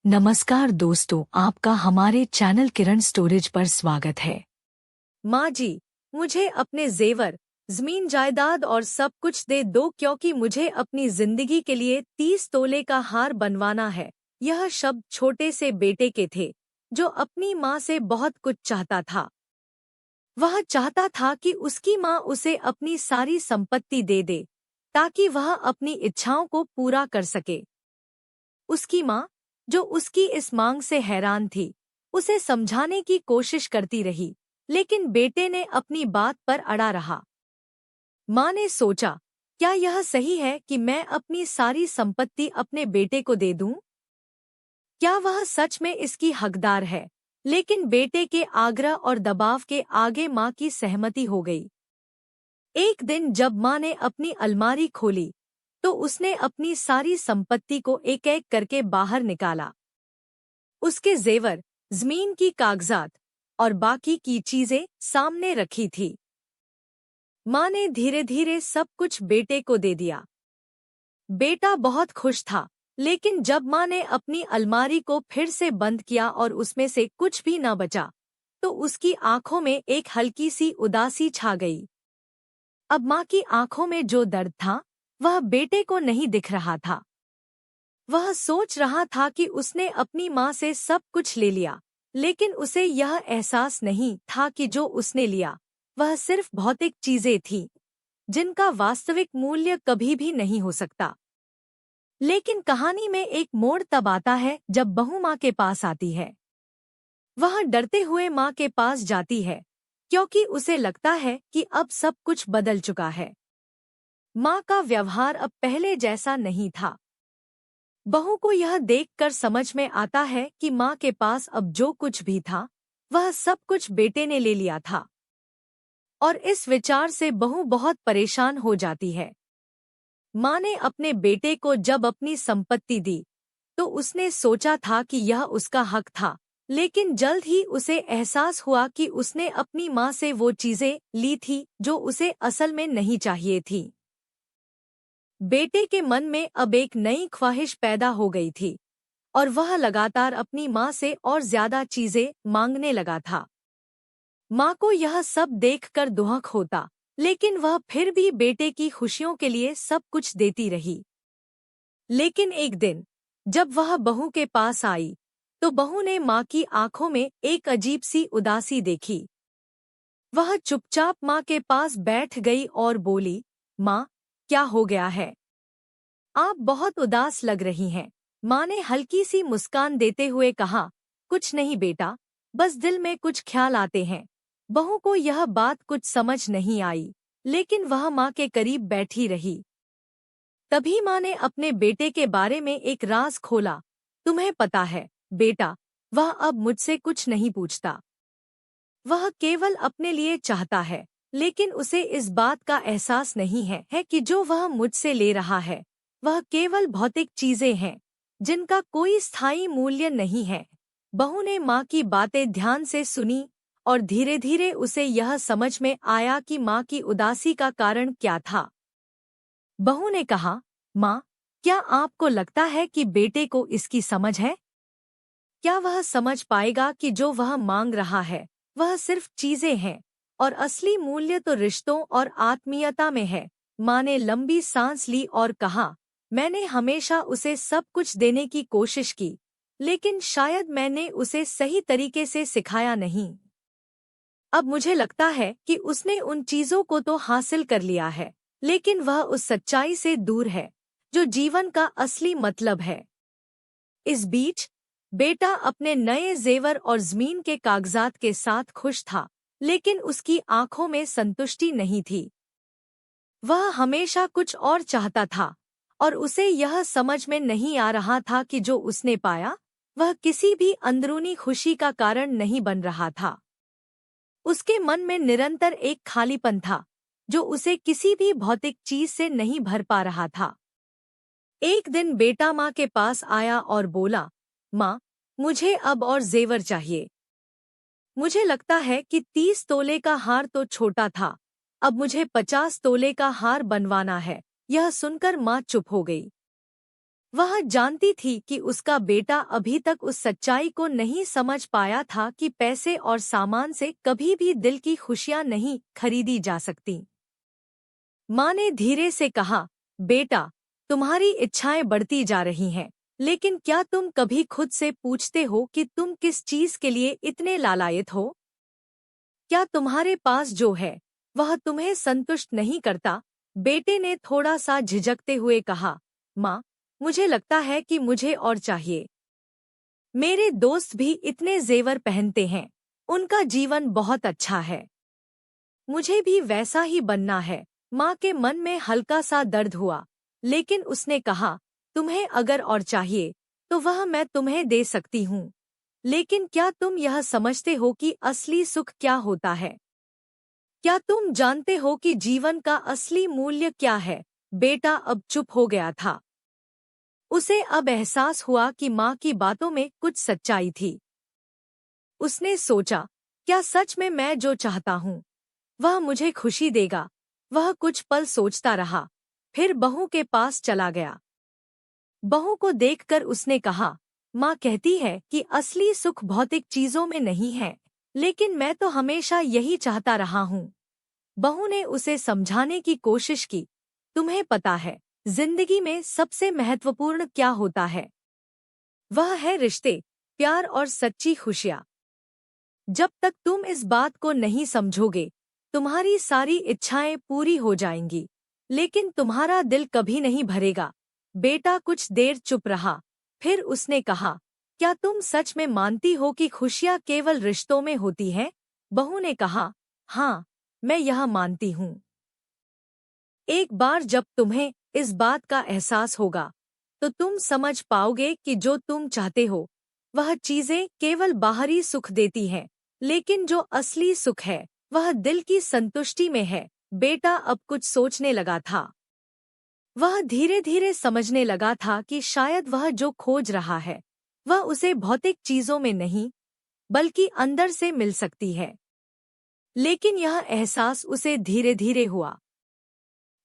नमस्कार दोस्तों, आपका हमारे चैनल किरण स्टोरेज पर स्वागत है। माँ जी, मुझे अपने जेवर, जमीन जायदाद और सब कुछ दे दो क्योंकि मुझे अपनी जिंदगी के लिए 30 तोले का हार बनवाना है। यह शब्द छोटे से बेटे के थे, जो अपनी माँ से बहुत कुछ चाहता था। वह चाहता था कि उसकी माँ उसे अपनी सारी संपत्ति दे दे, ताकि वह अपनी इच्छाओं को पूरा कर सके। उसकी माँ, जो उसकी इस मांग से हैरान थी, उसे समझाने की कोशिश करती रही, लेकिन बेटे ने अपनी बात पर अड़ा रहा। माँ ने सोचा, क्या यह सही है कि मैं अपनी सारी संपत्ति अपने बेटे को दे दूं? क्या वह सच में इसकी हकदार है? लेकिन बेटे के आग्रह और दबाव के आगे माँ की सहमति हो गई। एक दिन जब माँ ने अपनी अलमारी खोली, तो उसने अपनी सारी संपत्ति को एक-एक करके बाहर निकाला। उसके जेवर, जमीन की कागजात और बाकी की चीजें सामने रखी थी। माँ ने धीरे-धीरे सब कुछ बेटे को दे दिया। बेटा बहुत खुश था, लेकिन जब माँ ने अपनी अलमारी को फिर से बंद किया और उसमें से कुछ भी न बचा, तो उसकी आंखों में एक हल्की सी उदासी छा गई। अब माँ की आंखों में जो दर्द था, वह बेटे को नहीं दिख रहा था। वह सोच रहा था कि उसने अपनी माँ से सब कुछ ले लिया, लेकिन उसे यह एहसास नहीं था कि जो उसने लिया, वह सिर्फ भौतिक चीजें थीं, जिनका वास्तविक मूल्य कभी भी नहीं हो सकता। लेकिन कहानी में एक मोड़ तब आता है जब बहू माँ के पास आती है। वह डरते हुए माँ के पास जाती है, क्योंकि उसे लगता है कि अब सब कुछ बदल चुका है। माँ का व्यवहार अब पहले जैसा नहीं था। बहू को यह देखकर समझ में आता है कि माँ के पास अब जो कुछ भी था, वह सब कुछ बेटे ने ले लिया था। और इस विचार से बहू बहुत परेशान हो जाती है। माँ ने अपने बेटे को जब अपनी संपत्ति दी, तो उसने सोचा था कि यह उसका हक था, लेकिन जल्द ही उसे एहसास हुआ कि उसने अपनी माँ से वो चीजें ली थी जो उसे असल में नहीं चाहिए थी। बेटे के मन में अब एक नई ख्वाहिश पैदा हो गई थी, और वह लगातार अपनी माँ से और ज्यादा चीजें मांगने लगा था। माँ को यह सब देखकर दुहक होता, लेकिन वह फिर भी बेटे की खुशियों के लिए सब कुछ देती रही। लेकिन एक दिन, जब वह बहू के पास आई, तो बहू ने माँ की आंखों में एक अजीब सी उदासी देखी। वह चुपचाप माँ के पास बैठ गई और बोली, माँ, क्या हो गया है? आप बहुत उदास लग रही हैं। माँ ने हल्की सी मुस्कान देते हुए कहा, कुछ नहीं बेटा, बस दिल में कुछ ख्याल आते हैं। बहू को यह बात कुछ समझ नहीं आई, लेकिन वह माँ के करीब बैठी रही। तभी माँ ने अपने बेटे के बारे में एक राज खोला। तुम्हें पता है, बेटा, वह अब मुझसे कुछ नहीं पूछता। वह केवल अपने लिए चाहता है, लेकिन उसे इस बात का एहसास नहीं है कि जो वह मुझसे ले रहा है, वह केवल भौतिक चीजें हैं, जिनका कोई स्थायी मूल्य नहीं है। बहू ने माँ की बातें ध्यान से सुनी, और धीरे धीरे उसे यह समझ में आया कि माँ की उदासी का कारण क्या था। बहू ने कहा, माँ, क्या आपको लगता है कि बेटे को इसकी समझ है? क्या वह समझ पाएगा कि जो वह मांग रहा है, वह सिर्फ चीजें हैं, और असली मूल्य तो रिश्तों और आत्मीयता में है? माँ ने लंबी सांस ली और कहा, मैंने हमेशा उसे सब कुछ देने की कोशिश की, लेकिन शायद मैंने उसे सही तरीके से सिखाया नहीं। अब मुझे लगता है कि उसने उन चीजों को तो हासिल कर लिया है, लेकिन वह उस सच्चाई से दूर है, जो जीवन का असली मतलब है। इस बीच, बेटा अपने नए जेवर और जमीन के कागजात के साथ खुश था, लेकिन उसकी आंखों में संतुष्टि नहीं थी। वह हमेशा कुछ और चाहता था, और उसे यह समझ में नहीं आ रहा था कि जो उसने पाया, वह किसी भी अंदरूनी खुशी का कारण नहीं बन रहा था। उसके मन में निरंतर एक खालीपन था, जो उसे किसी भी भौतिक चीज से नहीं भर पा रहा था। एक दिन बेटा माँ के पास आया और बोला, माँ, मुझे अब और जेवर चाहिए। मुझे लगता है कि 30 तोले का हार तो छोटा था, अब मुझे 50 तोले का हार बनवाना है। यह सुनकर माँ चुप हो गई। वह जानती थी कि उसका बेटा अभी तक उस सच्चाई को नहीं समझ पाया था कि पैसे और सामान से कभी भी दिल की खुशियां नहीं खरीदी जा सकती। माँ ने धीरे से कहा, बेटा, तुम्हारी इच्छाएं बढ़ती जा रही हैं, लेकिन क्या तुम कभी खुद से पूछते हो कि तुम किस चीज के लिए इतने लालायित हो? क्या तुम्हारे पास जो है वह तुम्हें संतुष्ट नहीं करता? बेटे ने थोड़ा सा झिझकते हुए कहा, माँ, मुझे लगता है कि मुझे और चाहिए। मेरे दोस्त भी इतने जेवर पहनते हैं, उनका जीवन बहुत अच्छा है। मुझे भी वैसा ही बनना है। माँ के मन में हल्का सा दर्द हुआ, लेकिन उसने कहा, तुम्हें अगर और चाहिए तो वह मैं तुम्हें दे सकती हूँ। लेकिन क्या तुम यह समझते हो कि असली सुख क्या होता है? क्या तुम जानते हो कि जीवन का असली मूल्य क्या है? बेटा अब चुप हो गया था। उसे अब एहसास हुआ कि माँ की बातों में कुछ सच्चाई थी। उसने सोचा, क्या सच में मैं जो चाहता हूँ वह मुझे खुशी देगा? वह कुछ पल सोचता रहा, फिर बहू के पास चला गया। बहू को देखकर उसने कहा, माँ कहती है कि असली सुख भौतिक चीजों में नहीं है, लेकिन मैं तो हमेशा यही चाहता रहा हूँ। बहू ने उसे समझाने की कोशिश की, तुम्हें पता है जिंदगी में सबसे महत्वपूर्ण क्या होता है? वह है रिश्ते, प्यार और सच्ची खुशियाँ। जब तक तुम इस बात को नहीं समझोगे, तुम्हारी सारी इच्छाएं पूरी हो जाएंगी, लेकिन तुम्हारा दिल कभी नहीं भरेगा। बेटा कुछ देर चुप रहा, फिर उसने कहा, क्या तुम सच में मानती हो कि खुशियाँ केवल रिश्तों में होती हैं? बहू ने कहा, हाँ, मैं यह मानती हूँ। एक बार जब तुम्हें इस बात का एहसास होगा, तो तुम समझ पाओगे कि जो तुम चाहते हो वह चीजें केवल बाहरी सुख देती हैं, लेकिन जो असली सुख है वह दिल की संतुष्टि में है। बेटा अब कुछ सोचने लगा था। वह धीरे धीरे समझने लगा था कि शायद वह जो खोज रहा है वह उसे भौतिक चीजों में नहीं, बल्कि अंदर से मिल सकती है। लेकिन यह एहसास उसे धीरे धीरे हुआ।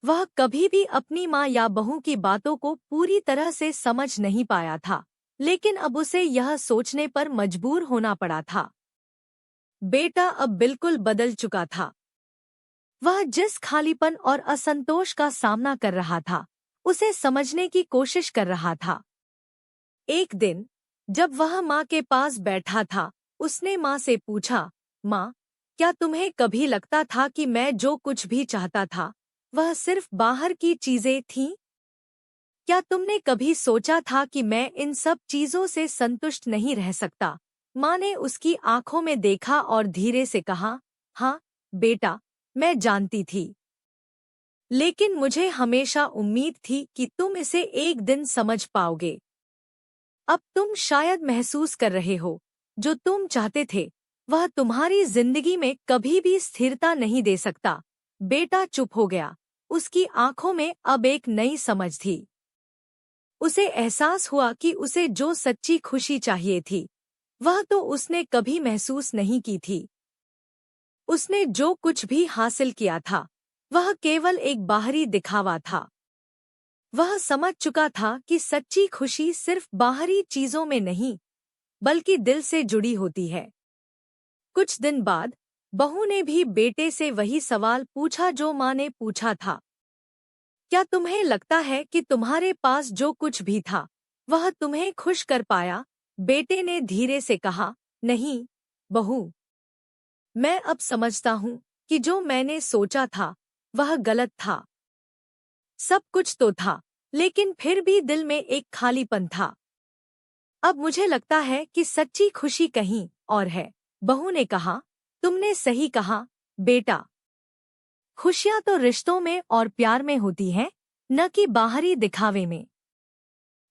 वह कभी भी अपनी माँ या बहू की बातों को पूरी तरह से समझ नहीं पाया था, लेकिन अब उसे यह सोचने पर मजबूर होना पड़ा था। बेटा अब बिल्कुल बदल चुका था। वह जिस खालीपन और असंतोष का सामना कर रहा था, उसे समझने की कोशिश कर रहा था। एक दिन जब वह माँ के पास बैठा था, उसने माँ से पूछा, माँ, क्या तुम्हें कभी लगता था कि मैं जो कुछ भी चाहता था वह सिर्फ बाहर की चीजें थीं? क्या तुमने कभी सोचा था कि मैं इन सब चीजों से संतुष्ट नहीं रह सकता? माँ ने उसकी आंखों में देखा और धीरे से कहा, हाँ बेटा, मैं जानती थी। लेकिन मुझे हमेशा उम्मीद थी कि तुम इसे एक दिन समझ पाओगे। अब तुम शायद महसूस कर रहे हो, जो तुम चाहते थे वह तुम्हारी जिंदगी में कभी भी स्थिरता नहीं दे सकता। बेटा चुप हो गया। उसकी आंखों में अब एक नई समझ थी। उसे एहसास हुआ कि उसे जो सच्ची खुशी चाहिए थी वह तो उसने कभी महसूस नहीं की थी। उसने जो कुछ भी हासिल किया था वह केवल एक बाहरी दिखावा था। वह समझ चुका था कि सच्ची खुशी सिर्फ बाहरी चीजों में नहीं, बल्कि दिल से जुड़ी होती है। कुछ दिन बाद बहू ने भी बेटे से वही सवाल पूछा जो माँ ने पूछा था, क्या तुम्हें लगता है कि तुम्हारे पास जो कुछ भी था वह तुम्हें खुश कर पाया? बेटे ने धीरे से कहा, नहीं बहू, मैं अब समझता हूँ कि जो मैंने सोचा था वह गलत था। सब कुछ तो था, लेकिन फिर भी दिल में एक खालीपन था। अब मुझे लगता है कि सच्ची खुशी कहीं और है। बहू ने कहा, तुमने सही कहा बेटा। खुशियाँ तो रिश्तों में और प्यार में होती हैं, न कि बाहरी दिखावे में।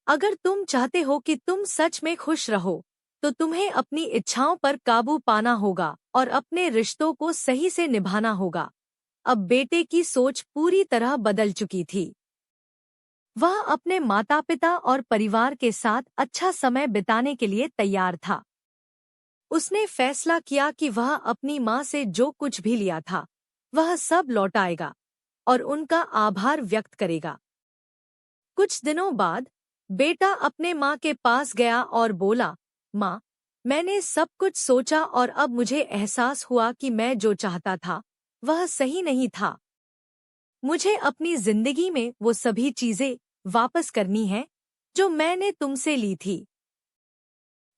अगर तुम चाहते हो कि तुम सच में खुश रहो, तो तुम्हें अपनी इच्छाओं पर काबू पाना होगा और अपने रिश्तों को सही से निभाना होगा। अब बेटे की सोच पूरी तरह बदल चुकी थी। वह अपने माता पिता और परिवार के साथ अच्छा समय बिताने के लिए तैयार था। उसने फैसला किया कि वह अपनी माँ से जो कुछ भी लिया था वह सब लौटाएगा और उनका आभार व्यक्त करेगा। कुछ दिनों बाद बेटा अपने माँ के पास गया और बोला, माँ, मैंने सब कुछ सोचा और अब मुझे एहसास हुआ कि मैं जो चाहता था वह सही नहीं था। मुझे अपनी जिंदगी में वो सभी चीजें वापस करनी है जो मैंने तुमसे ली थी।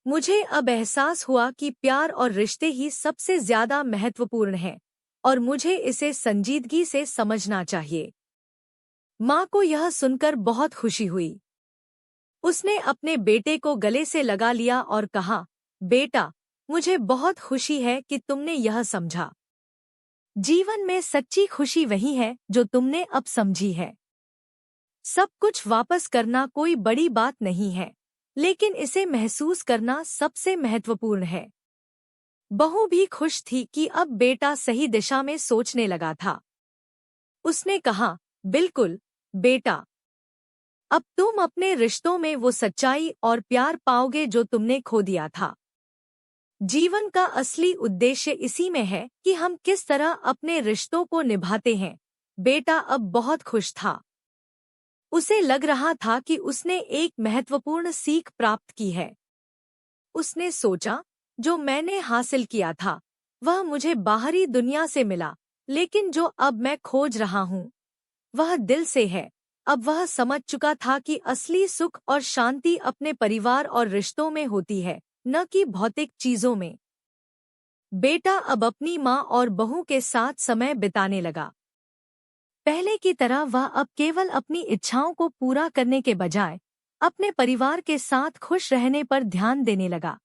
मुझे अब एहसास हुआ कि प्यार और रिश्ते ही सबसे ज्यादा महत्वपूर्ण हैं और मुझे इसे संजीदगी से समझना चाहिए। माँ को यह सुनकर बहुत खुशी हुई। उसने अपने बेटे को गले से लगा लिया और कहा, बेटा, मुझे बहुत खुशी है कि तुमने यह समझा। जीवन में सच्ची खुशी वही है जो तुमने अब समझी है। सब कुछ वापस करना कोई बड़ी बात नहीं है, लेकिन इसे महसूस करना सबसे महत्वपूर्ण है। बहू भी खुश थी कि अब बेटा सही दिशा में सोचने लगा था। उसने कहा, बिल्कुल बेटा, अब तुम अपने रिश्तों में वो सच्चाई और प्यार पाओगे जो तुमने खो दिया था। जीवन का असली उद्देश्य इसी में है कि हम किस तरह अपने रिश्तों को निभाते हैं। बेटा अब बहुत खुश था। उसे लग रहा था कि उसने एक महत्वपूर्ण सीख प्राप्त की है। उसने सोचा, जो मैंने हासिल किया था वह मुझे बाहरी दुनिया से मिला, लेकिन जो अब मैं खोज रहा हूँ वह दिल से है। अब वह समझ चुका था कि असली सुख और शांति अपने परिवार और रिश्तों में होती है, न कि भौतिक चीजों में। बेटा अब अपनी माँ और बहू के साथ समय बिताने लगा। पहले की तरह वह अब केवल अपनी इच्छाओं को पूरा करने के बजाय अपने परिवार के साथ खुश रहने पर ध्यान देने लगा।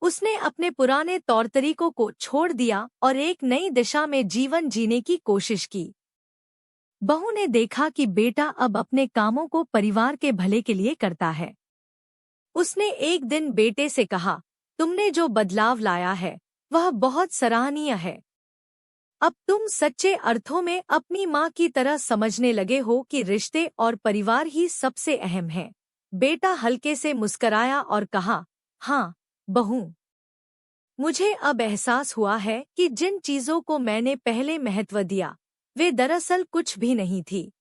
उसने अपने पुराने तौर तरीकों को छोड़ दिया और एक नई दिशा में जीवन जीने की कोशिश की। बहू ने देखा कि बेटा अब अपने कामों को परिवार के भले के लिए करता है। उसने एक दिन बेटे से कहा, तुमने जो बदलाव लाया है वह बहुत सराहनीय है। अब तुम सच्चे अर्थों में अपनी माँ की तरह समझने लगे हो कि रिश्ते और परिवार ही सबसे अहम है। बेटा हल्के से मुस्कराया और कहा, हाँ बहू, मुझे अब एहसास हुआ है कि जिन चीजों को मैंने पहले महत्व दिया वे दरअसल कुछ भी नहीं थी।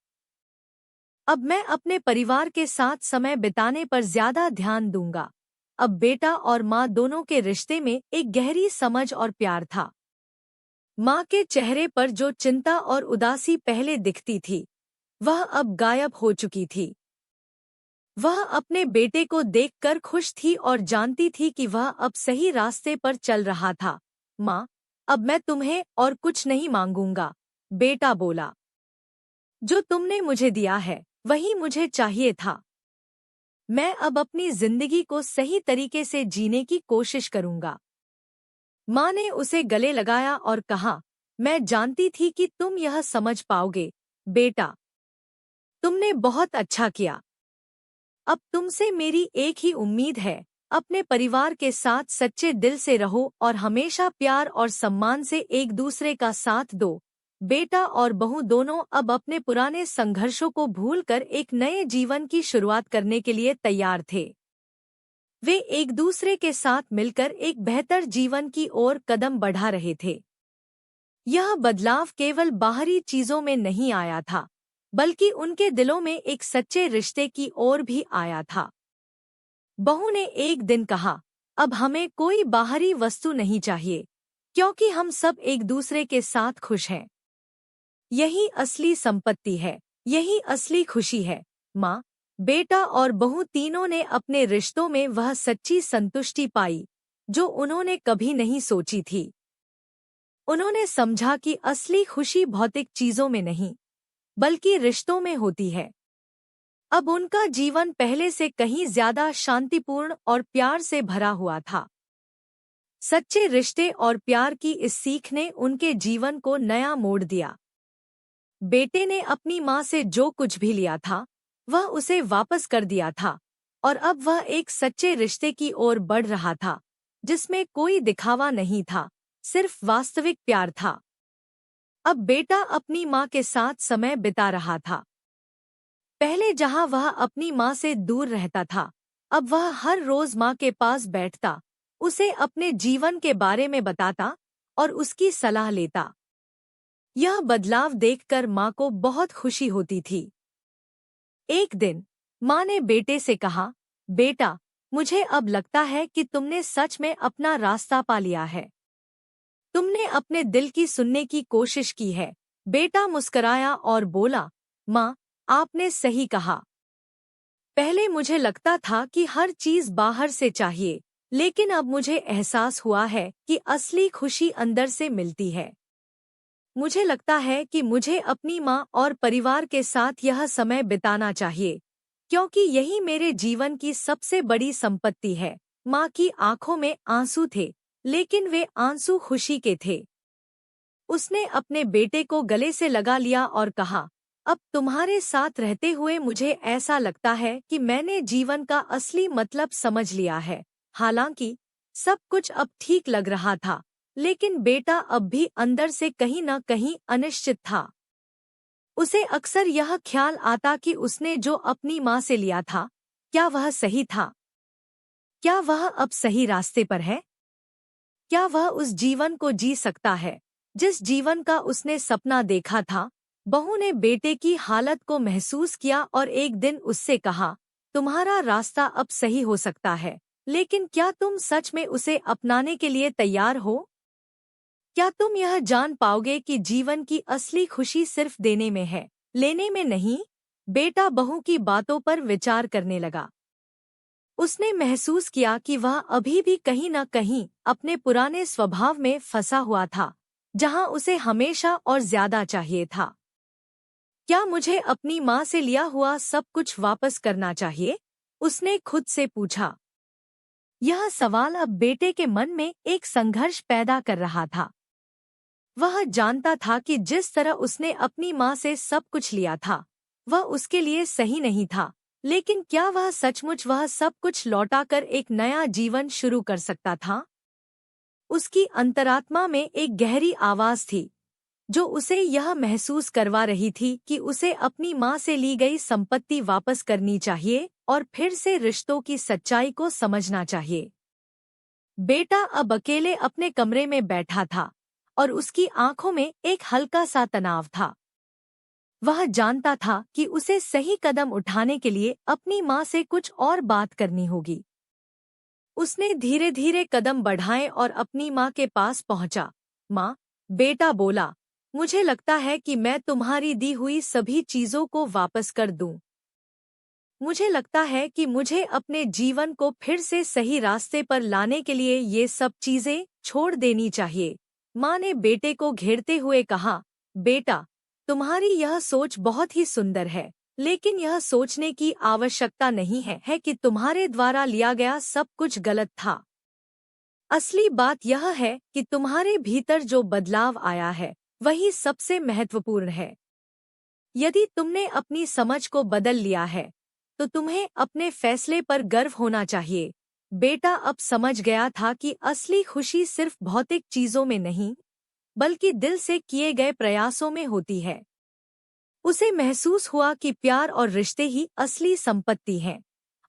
अब मैं अपने परिवार के साथ समय बिताने पर ज्यादा ध्यान दूंगा। अब बेटा और माँ दोनों के रिश्ते में एक गहरी समझ और प्यार था। माँ के चेहरे पर जो चिंता और उदासी पहले दिखती थी वह अब गायब हो चुकी थी। वह अपने बेटे को देखकर खुश थी और जानती थी कि वह अब सही रास्ते पर चल रहा था। माँ, अब मैं तुम्हें और कुछ नहीं मांगूंगा, बेटा बोला। जो तुमने मुझे दिया है वही मुझे चाहिए था। मैं अब अपनी जिंदगी को सही तरीके से जीने की कोशिश करूंगा। माँ ने उसे गले लगाया और कहा, मैं जानती थी कि तुम यह समझ पाओगे, बेटा। तुमने बहुत अच्छा किया। अब तुमसे मेरी एक ही उम्मीद है, अपने परिवार के साथ सच्चे दिल से रहो और हमेशा प्यार और सम्मान से एक दूसरे का साथ दो। बेटा और बहू दोनों अब अपने पुराने संघर्षों को भूलकर एक नए जीवन की शुरुआत करने के लिए तैयार थे। वे एक दूसरे के साथ मिलकर एक बेहतर जीवन की ओर कदम बढ़ा रहे थे। यह बदलाव केवल बाहरी चीजों में नहीं आया था, बल्कि उनके दिलों में एक सच्चे रिश्ते की ओर भी आया था। बहू ने एक दिन कहा, अब हमें कोई बाहरी वस्तु नहीं चाहिए, क्योंकि हम सब एक दूसरे के साथ खुश हैं। यही असली संपत्ति है, यही असली खुशी है। माँ, बेटा और बहू तीनों ने अपने रिश्तों में वह सच्ची संतुष्टि पाई जो उन्होंने कभी नहीं सोची थी। उन्होंने समझा कि असली खुशी भौतिक चीजों में नहीं, बल्कि रिश्तों में होती है। अब उनका जीवन पहले से कहीं ज्यादा शांतिपूर्ण और प्यार से भरा हुआ था। सच्चे रिश्ते और प्यार की इस सीख ने उनके जीवन को नया मोड़ दिया। बेटे ने अपनी माँ से जो कुछ भी लिया था वह उसे वापस कर दिया था और अब वह एक सच्चे रिश्ते की ओर बढ़ रहा था जिसमें कोई दिखावा नहीं था, सिर्फ वास्तविक प्यार था। अब बेटा अपनी माँ के साथ समय बिता रहा था। पहले जहाँ वह अपनी माँ से दूर रहता था, अब वह हर रोज माँ के पास बैठता, उसे अपने जीवन के बारे में बताता और उसकी सलाह लेता। यह बदलाव देखकर माँ को बहुत खुशी होती थी। एक दिन माँ ने बेटे से कहा, बेटा, मुझे अब लगता है कि तुमने सच में अपना रास्ता पा लिया है। तुमने अपने दिल की सुनने की कोशिश की है। बेटा मुस्कराया और बोला, माँ, आपने सही कहा। पहले मुझे लगता था कि हर चीज बाहर से चाहिए, लेकिन अब मुझे एहसास हुआ है कि असली खुशी अंदर से मिलती है। मुझे लगता है कि मुझे अपनी माँ और परिवार के साथ यह समय बिताना चाहिए, क्योंकि यही मेरे जीवन की सबसे बड़ी संपत्ति है। माँ की आंखों में आंसू थे, लेकिन वे आंसू खुशी के थे। उसने अपने बेटे को गले से लगा लिया और कहा, अब तुम्हारे साथ रहते हुए मुझे ऐसा लगता है कि मैंने जीवन का असली मतलब समझ लिया है। हालांकि सब कुछ अब ठीक लग रहा था, लेकिन बेटा अब भी अंदर से कहीं न कहीं अनिश्चित था। उसे अक्सर यह ख्याल आता कि उसने जो अपनी माँ से लिया था, क्या वह सही था? क्या वह अब सही रास्ते पर है? क्या वह उस जीवन को जी सकता है जिस जीवन का उसने सपना देखा था? बहू ने बेटे की हालत को महसूस किया और एक दिन उससे कहा, तुम्हारा रास्ता अब सही हो सकता है, लेकिन क्या तुम सच में उसे अपनाने के लिए तैयार हो? क्या तुम यह जान पाओगे कि जीवन की असली खुशी सिर्फ देने में है, लेने में नहीं? बेटा बहू की बातों पर विचार करने लगा। उसने महसूस किया कि वह अभी भी कहीं न कहीं अपने पुराने स्वभाव में फंसा हुआ था, जहां उसे हमेशा और ज्यादा चाहिए था। क्या मुझे अपनी माँ से लिया हुआ सब कुछ वापस करना चाहिए? उसने खुद से पूछा। यह सवाल अब बेटे के मन में एक संघर्ष पैदा कर रहा था। वह जानता था कि जिस तरह उसने अपनी माँ से सब कुछ लिया था, वह उसके लिए सही नहीं था, लेकिन क्या वह सचमुच वह सब कुछ लौटाकर एक नया जीवन शुरू कर सकता था? उसकी अंतरात्मा में एक गहरी आवाज थी, जो उसे यह महसूस करवा रही थी कि उसे अपनी माँ से ली गई संपत्ति वापस करनी चाहिए और फिर से रिश्तों की सच्चाई को समझना चाहिए। बेटा अब अकेले अपने कमरे में बैठा था और उसकी आंखों में एक हल्का सा तनाव था। वह जानता था कि उसे सही कदम उठाने के लिए अपनी माँ से कुछ और बात करनी होगी। उसने धीरे धीरे कदम बढ़ाए और अपनी माँ के पास पहुंचा। माँ, बेटा बोला, मुझे लगता है कि मैं तुम्हारी दी हुई सभी चीजों को वापस कर दूं। मुझे लगता है कि मुझे अपने जीवन को फिर से सही रास्ते पर लाने के लिए ये सब चीजें छोड़ देनी चाहिए। माँ ने बेटे को घेरते हुए कहा, बेटा, तुम्हारी यह सोच बहुत ही सुंदर है, लेकिन यह सोचने की आवश्यकता नहीं है कि तुम्हारे द्वारा लिया गया सब कुछ गलत था। असली बात यह है कि तुम्हारे भीतर जो बदलाव आया है, वही सबसे महत्वपूर्ण है। यदि तुमने अपनी समझ को बदल लिया है, तो तुम्हें अपने फैसले पर गर्व होना चाहिए। बेटा अब समझ गया था कि असली खुशी सिर्फ भौतिक चीजों में नहीं, बल्कि दिल से किए गए प्रयासों में होती है। उसे महसूस हुआ कि प्यार और रिश्ते ही असली संपत्ति हैं,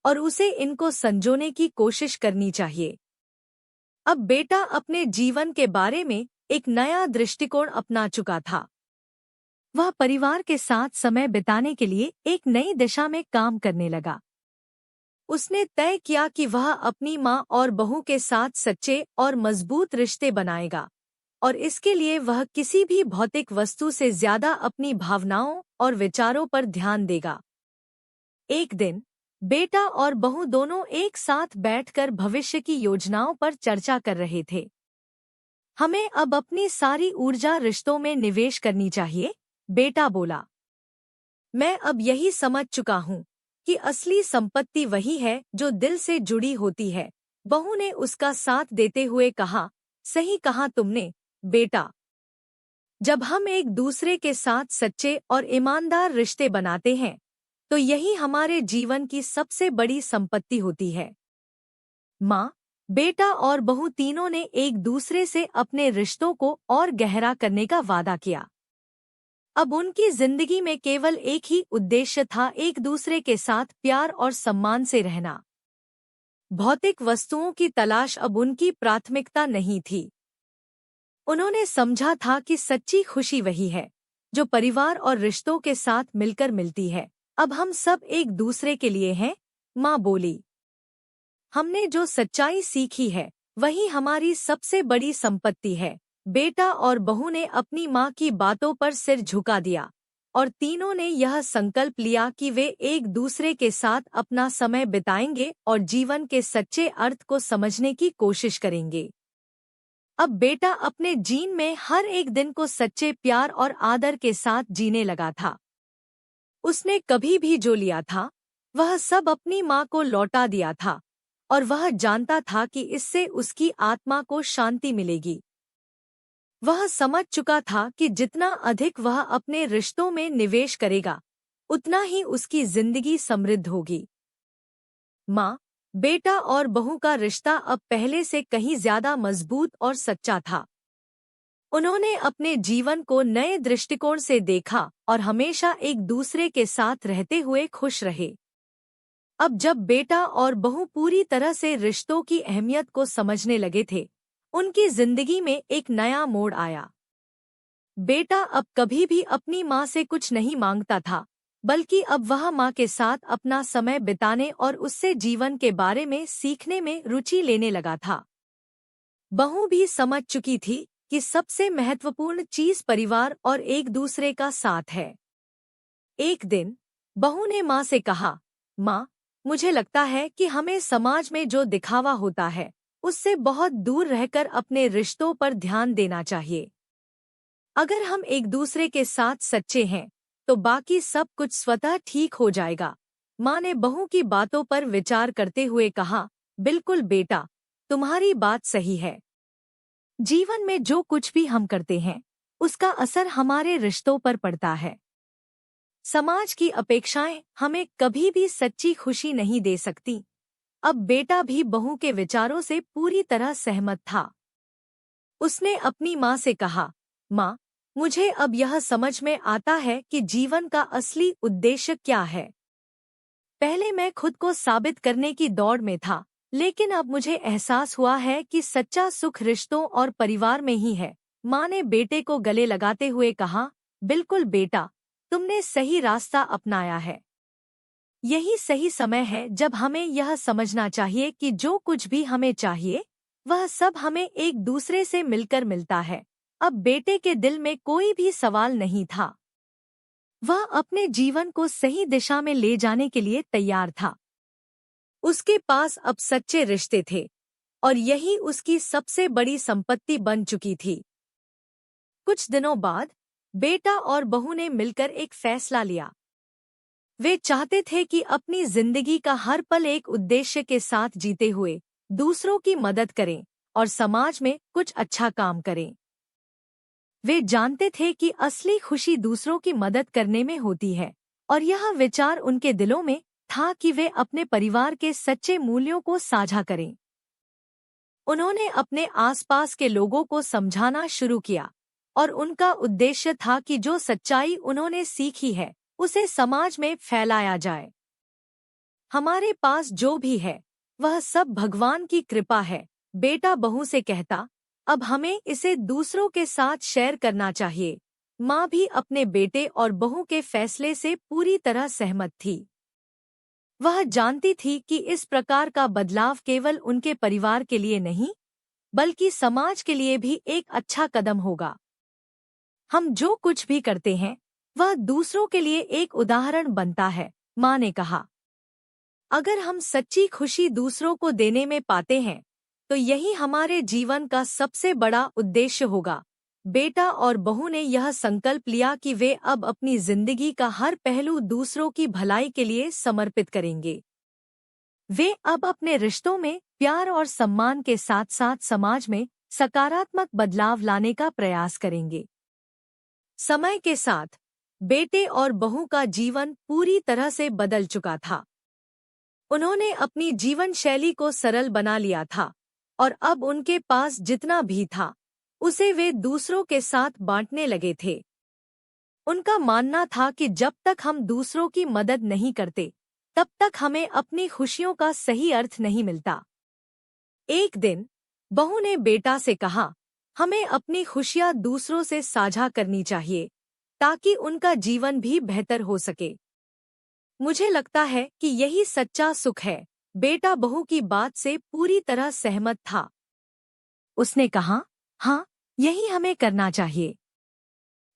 और उसे इनको संजोने की कोशिश करनी चाहिए। अब बेटा अपने जीवन के बारे में एक नया दृष्टिकोण अपना चुका था। वह परिवार के साथ समय बिताने के लिए एक नई दिशा में काम करने लगा। उसने तय किया कि वह अपनी माँ और बहू के साथ सच्चे और मजबूत रिश्ते बनाएगा, और इसके लिए वह किसी भी भौतिक वस्तु से ज्यादा अपनी भावनाओं और विचारों पर ध्यान देगा। एक दिन बेटा और बहू दोनों एक साथ बैठकर भविष्य की योजनाओं पर चर्चा कर रहे थे। हमें अब अपनी सारी ऊर्जा रिश्तों में निवेश करनी चाहिए, बेटा बोला। मैं अब यही समझ चुका हूँ कि असली संपत्ति वही है जो दिल से जुड़ी होती है। बहू ने उसका साथ देते हुए कहा, सही कहा तुमने, बेटा। जब हम एक दूसरे के साथ सच्चे और ईमानदार रिश्ते बनाते हैं, तो यही हमारे जीवन की सबसे बड़ी संपत्ति होती है। माँ, बेटा और बहू तीनों ने एक दूसरे से अपने रिश्तों को और गहरा करने का वादा किया। अब उनकी जिंदगी में केवल एक ही उद्देश्य था, एक दूसरे के साथ प्यार और सम्मान से रहना। भौतिक वस्तुओं की तलाश अब उनकी प्राथमिकता नहीं थी। उन्होंने समझा था कि सच्ची खुशी वही है जो परिवार और रिश्तों के साथ मिलकर मिलती है। अब हम सब एक दूसरे के लिए हैं, माँ बोली। हमने जो सच्चाई सीखी है वही हमारी सबसे बड़ी संपत्ति है। बेटा और बहू ने अपनी माँ की बातों पर सिर झुका दिया और तीनों ने यह संकल्प लिया कि वे एक दूसरे के साथ अपना समय बिताएंगे और जीवन के सच्चे अर्थ को समझने की कोशिश करेंगे। अब बेटा अपने जीवन में हर एक दिन को सच्चे प्यार और आदर के साथ जीने लगा था। उसने कभी भी जो लिया था वह सब अपनी माँ को लौटा दिया था और वह जानता था कि इससे उसकी आत्मा को शांति मिलेगी। वह समझ चुका था कि जितना अधिक वह अपने रिश्तों में निवेश करेगा उतना ही उसकी जिंदगी समृद्ध होगी। माँ, बेटा और बहू का रिश्ता अब पहले से कहीं ज्यादा मजबूत और सच्चा था। उन्होंने अपने जीवन को नए दृष्टिकोण से देखा और हमेशा एक दूसरे के साथ रहते हुए खुश रहे। अब जब बेटा और बहू पूरी तरह से रिश्तों की अहमियत को समझने लगे थे, उनकी जिंदगी में एक नया मोड़ आया। बेटा अब कभी भी अपनी माँ से कुछ नहीं मांगता था, बल्कि अब वह माँ के साथ अपना समय बिताने और उससे जीवन के बारे में सीखने में रुचि लेने लगा था। बहू भी समझ चुकी थी कि सबसे महत्वपूर्ण चीज परिवार और एक दूसरे का साथ है। एक दिन बहू ने माँ से कहा, माँ, मुझे लगता है कि हमें समाज में जो दिखावा होता है उससे बहुत दूर रहकर अपने रिश्तों पर ध्यान देना चाहिए। अगर हम एक दूसरे के साथ सच्चे हैं तो बाकी सब कुछ स्वतः ठीक हो जाएगा। माँ ने बहू की बातों पर विचार करते हुए कहा, बिल्कुल बेटा, तुम्हारी बात सही है। जीवन में जो कुछ भी हम करते हैं उसका असर हमारे रिश्तों पर पड़ता है। समाज की अपेक्षाएं हमें कभी भी सच्ची खुशी नहीं दे सकती। अब बेटा भी बहू के विचारों से पूरी तरह सहमत था। उसने अपनी माँ से कहा, माँ, मुझे अब यह समझ में आता है कि जीवन का असली उद्देश्य क्या है। पहले मैं खुद को साबित करने की दौड़ में था, लेकिन अब मुझे एहसास हुआ है कि सच्चा सुख रिश्तों और परिवार में ही है। माँ ने बेटे को गले लगाते हुए कहा, बिल्कुल बेटा, तुमने सही रास्ता अपनाया है। यही सही समय है जब हमें यह समझना चाहिए कि जो कुछ भी हमें चाहिए वह सब हमें एक दूसरे से मिलकर मिलता है। अब बेटे के दिल में कोई भी सवाल नहीं था। वह अपने जीवन को सही दिशा में ले जाने के लिए तैयार था। उसके पास अब सच्चे रिश्ते थे और यही उसकी सबसे बड़ी संपत्ति बन चुकी थी। कुछ दिनों बाद बेटा और बहू ने मिलकर एक फैसला लिया। वे चाहते थे कि अपनी जिंदगी का हर पल एक उद्देश्य के साथ जीते हुए दूसरों की मदद करें और समाज में कुछ अच्छा काम करें। वे जानते थे कि असली खुशी दूसरों की मदद करने में होती है और यह विचार उनके दिलों में था कि वे अपने परिवार के सच्चे मूल्यों को साझा करें। उन्होंने अपने आसपास के लोगों को समझाना शुरू किया और उनका उद्देश्य था कि जो सच्चाई उन्होंने सीखी है उसे समाज में फैलाया जाए। हमारे पास जो भी है वह सब भगवान की कृपा है, बेटा बहू से कहता। अब हमें इसे दूसरों के साथ शेयर करना चाहिए। माँ भी अपने बेटे और बहू के फैसले से पूरी तरह सहमत थी। वह जानती थी कि इस प्रकार का बदलाव केवल उनके परिवार के लिए नहीं, बल्कि समाज के लिए भी एक अच्छा कदम होगा। हम जो कुछ भी करते हैं वह दूसरों के लिए एक उदाहरण बनता है, माँ ने कहा। अगर हम सच्ची खुशी दूसरों को देने में पाते हैं तो यही हमारे जीवन का सबसे बड़ा उद्देश्य होगा। बेटा और बहू ने यह संकल्प लिया कि वे अब अपनी जिंदगी का हर पहलू दूसरों की भलाई के लिए समर्पित करेंगे। वे अब अपने रिश्तों में प्यार और सम्मान के साथ साथ समाज में सकारात्मक बदलाव लाने का प्रयास करेंगे। समय के साथ बेटे और बहू का जीवन पूरी तरह से बदल चुका था। उन्होंने अपनी जीवन शैली को सरल बना लिया था और अब उनके पास जितना भी था उसे वे दूसरों के साथ बांटने लगे थे। उनका मानना था कि जब तक हम दूसरों की मदद नहीं करते तब तक हमें अपनी खुशियों का सही अर्थ नहीं मिलता। एक दिन बहू ने बेटा से कहा, हमें अपनी खुशियां दूसरों से साझा करनी चाहिए ताकि उनका जीवन भी बेहतर हो सके। मुझे लगता है कि यही सच्चा सुख है। बेटा बहू की बात से पूरी तरह सहमत था। उसने कहा, हाँ, यही हमें करना चाहिए।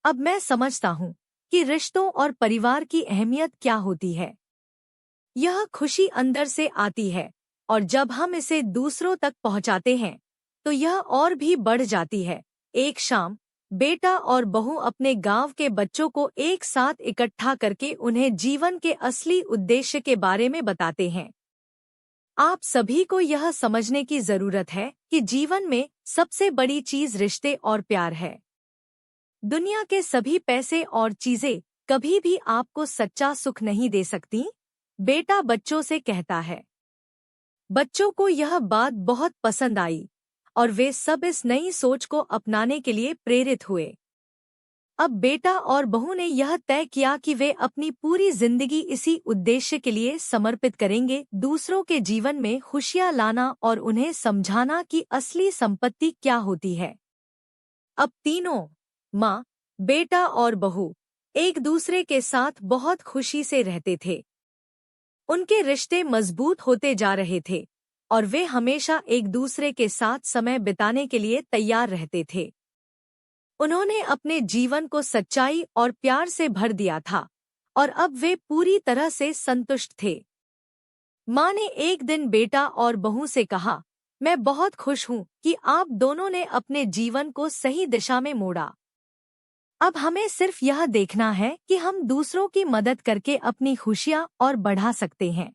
अब मैं समझता हूँ कि रिश्तों और परिवार की अहमियत क्या होती है। यह खुशी अंदर से आती है और जब हम इसे दूसरों तक पहुँचाते हैं तो यह और भी बढ़ जाती है। एक शाम बेटा और बहू अपने गांव के बच्चों को एक साथ इकट्ठा करके उन्हें जीवन के असली उद्देश्य के बारे में बताते हैं। आप सभी को यह समझने की जरूरत है कि जीवन में सबसे बड़ी चीज रिश्ते और प्यार है। दुनिया के सभी पैसे और चीजें कभी भी आपको सच्चा सुख नहीं दे सकती। बेटा बच्चों से कहता है। बच्चों को यह बात बहुत पसंद आई और वे सब इस नई सोच को अपनाने के लिए प्रेरित हुए। अब बेटा और बहू ने यह तय किया कि वे अपनी पूरी जिंदगी इसी उद्देश्य के लिए समर्पित करेंगे, दूसरों के जीवन में खुशियां लाना और उन्हें समझाना कि असली संपत्ति क्या होती है। अब तीनों, माँ, बेटा और बहू, एक दूसरे के साथ बहुत खुशी से रहते थे। उनके रिश्ते मजबूत होते जा रहे थे और वे हमेशा एक दूसरे के साथ समय बिताने के लिए तैयार रहते थे। उन्होंने अपने जीवन को सच्चाई और प्यार से भर दिया था और अब वे पूरी तरह से संतुष्ट थे। माँ ने एक दिन बेटा और बहू से कहा, मैं बहुत खुश हूँ कि आप दोनों ने अपने जीवन को सही दिशा में मोड़ा। अब हमें सिर्फ यह देखना है कि हम दूसरों की मदद करके अपनी खुशियाँ और बढ़ा सकते हैं।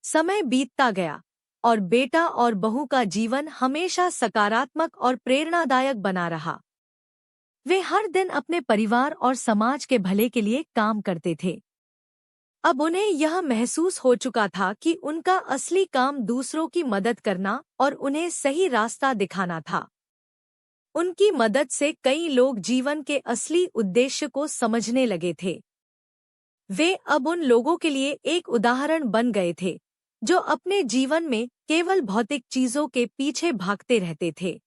समय बीतता गया और बेटा और बहू का जीवन हमेशा सकारात्मक और प्रेरणादायक बना रहा। वे हर दिन अपने परिवार और समाज के भले के लिए काम करते थे। अब उन्हें यह महसूस हो चुका था कि उनका असली काम दूसरों की मदद करना और उन्हें सही रास्ता दिखाना था। उनकी मदद से कई लोग जीवन के असली उद्देश्य को समझने लगे थे। वे अब उन लोगों के लिए एक उदाहरण बन गए थे जो अपने जीवन में केवल भौतिक चीजों के पीछे भागते रहते थे।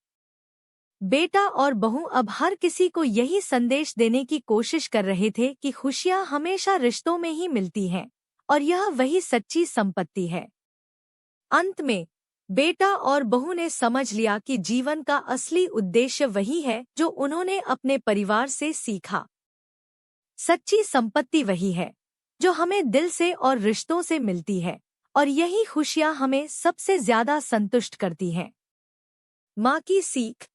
बेटा और बहू अब हर किसी को यही संदेश देने की कोशिश कर रहे थे कि खुशियां हमेशा रिश्तों में ही मिलती हैं और यह वही सच्ची संपत्ति है। अंत में बेटा और बहू ने समझ लिया कि जीवन का असली उद्देश्य वही है जो उन्होंने अपने परिवार से सीखा। सच्ची संपत्ति वही है जो हमें दिल से और रिश्तों से मिलती है और यही खुशियां हमें सबसे ज्यादा संतुष्ट करती हैं। माँ की सीख,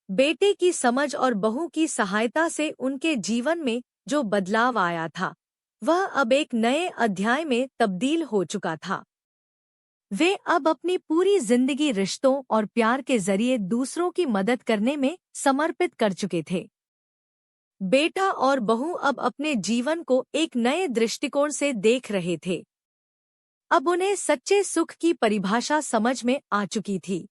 बेटे की समझ और बहू की सहायता से उनके जीवन में जो बदलाव आया था वह अब एक नए अध्याय में तब्दील हो चुका था। वे अब अपनी पूरी जिंदगी रिश्तों और प्यार के जरिए दूसरों की मदद करने में समर्पित कर चुके थे। बेटा और बहू अब अपने जीवन को एक नए दृष्टिकोण से देख रहे थे। अब उन्हें सच्चे सुख की परिभाषा समझ में आ चुकी थी।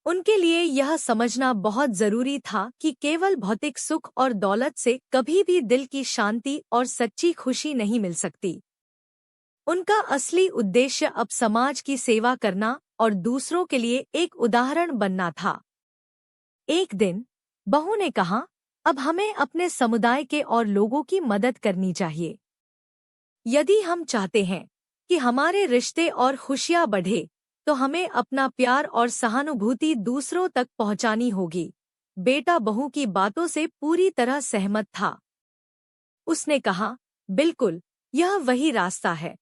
उनके लिए यह समझना बहुत जरूरी था कि केवल भौतिक सुख और दौलत से कभी भी दिल की शांति और सच्ची खुशी नहीं मिल सकती। उनका असली उद्देश्य अब समाज की सेवा करना और दूसरों के लिए एक उदाहरण बनना था। एक दिन बहू ने कहा, अब हमें अपने समुदाय के और लोगों की मदद करनी चाहिए। यदि हम चाहते हैं कि हमारे रिश्ते और खुशियां बढ़े तो हमें अपना प्यार और सहानुभूति दूसरों तक पहुंचानी होगी। बेटा बहू की बातों से पूरी तरह सहमत था। उसने कहा, बिल्कुल, यह वही रास्ता है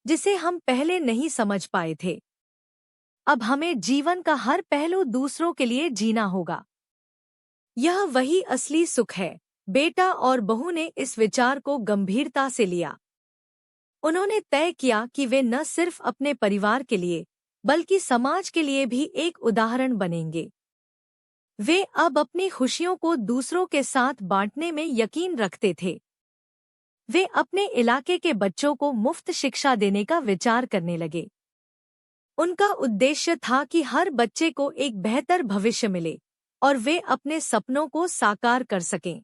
जिसे हम पहले नहीं समझ पाए थे। अब हमें जीवन का हर पहलू दूसरों के लिए जीना होगा। यह वही असली सुख है। बेटा और बहू ने इस विचार को गंभीरता से लिया। उन्होंने तय किया कि वे न सिर्फ अपने परिवार के लिए बल्कि समाज के लिए भी एक उदाहरण बनेंगे। वे अब अपनी खुशियों को दूसरों के साथ बांटने में यकीन रखते थे। वे अपने इलाके के बच्चों को मुफ्त शिक्षा देने का विचार करने लगे। उनका उद्देश्य था कि हर बच्चे को एक बेहतर भविष्य मिले और वे अपने सपनों को साकार कर सकें।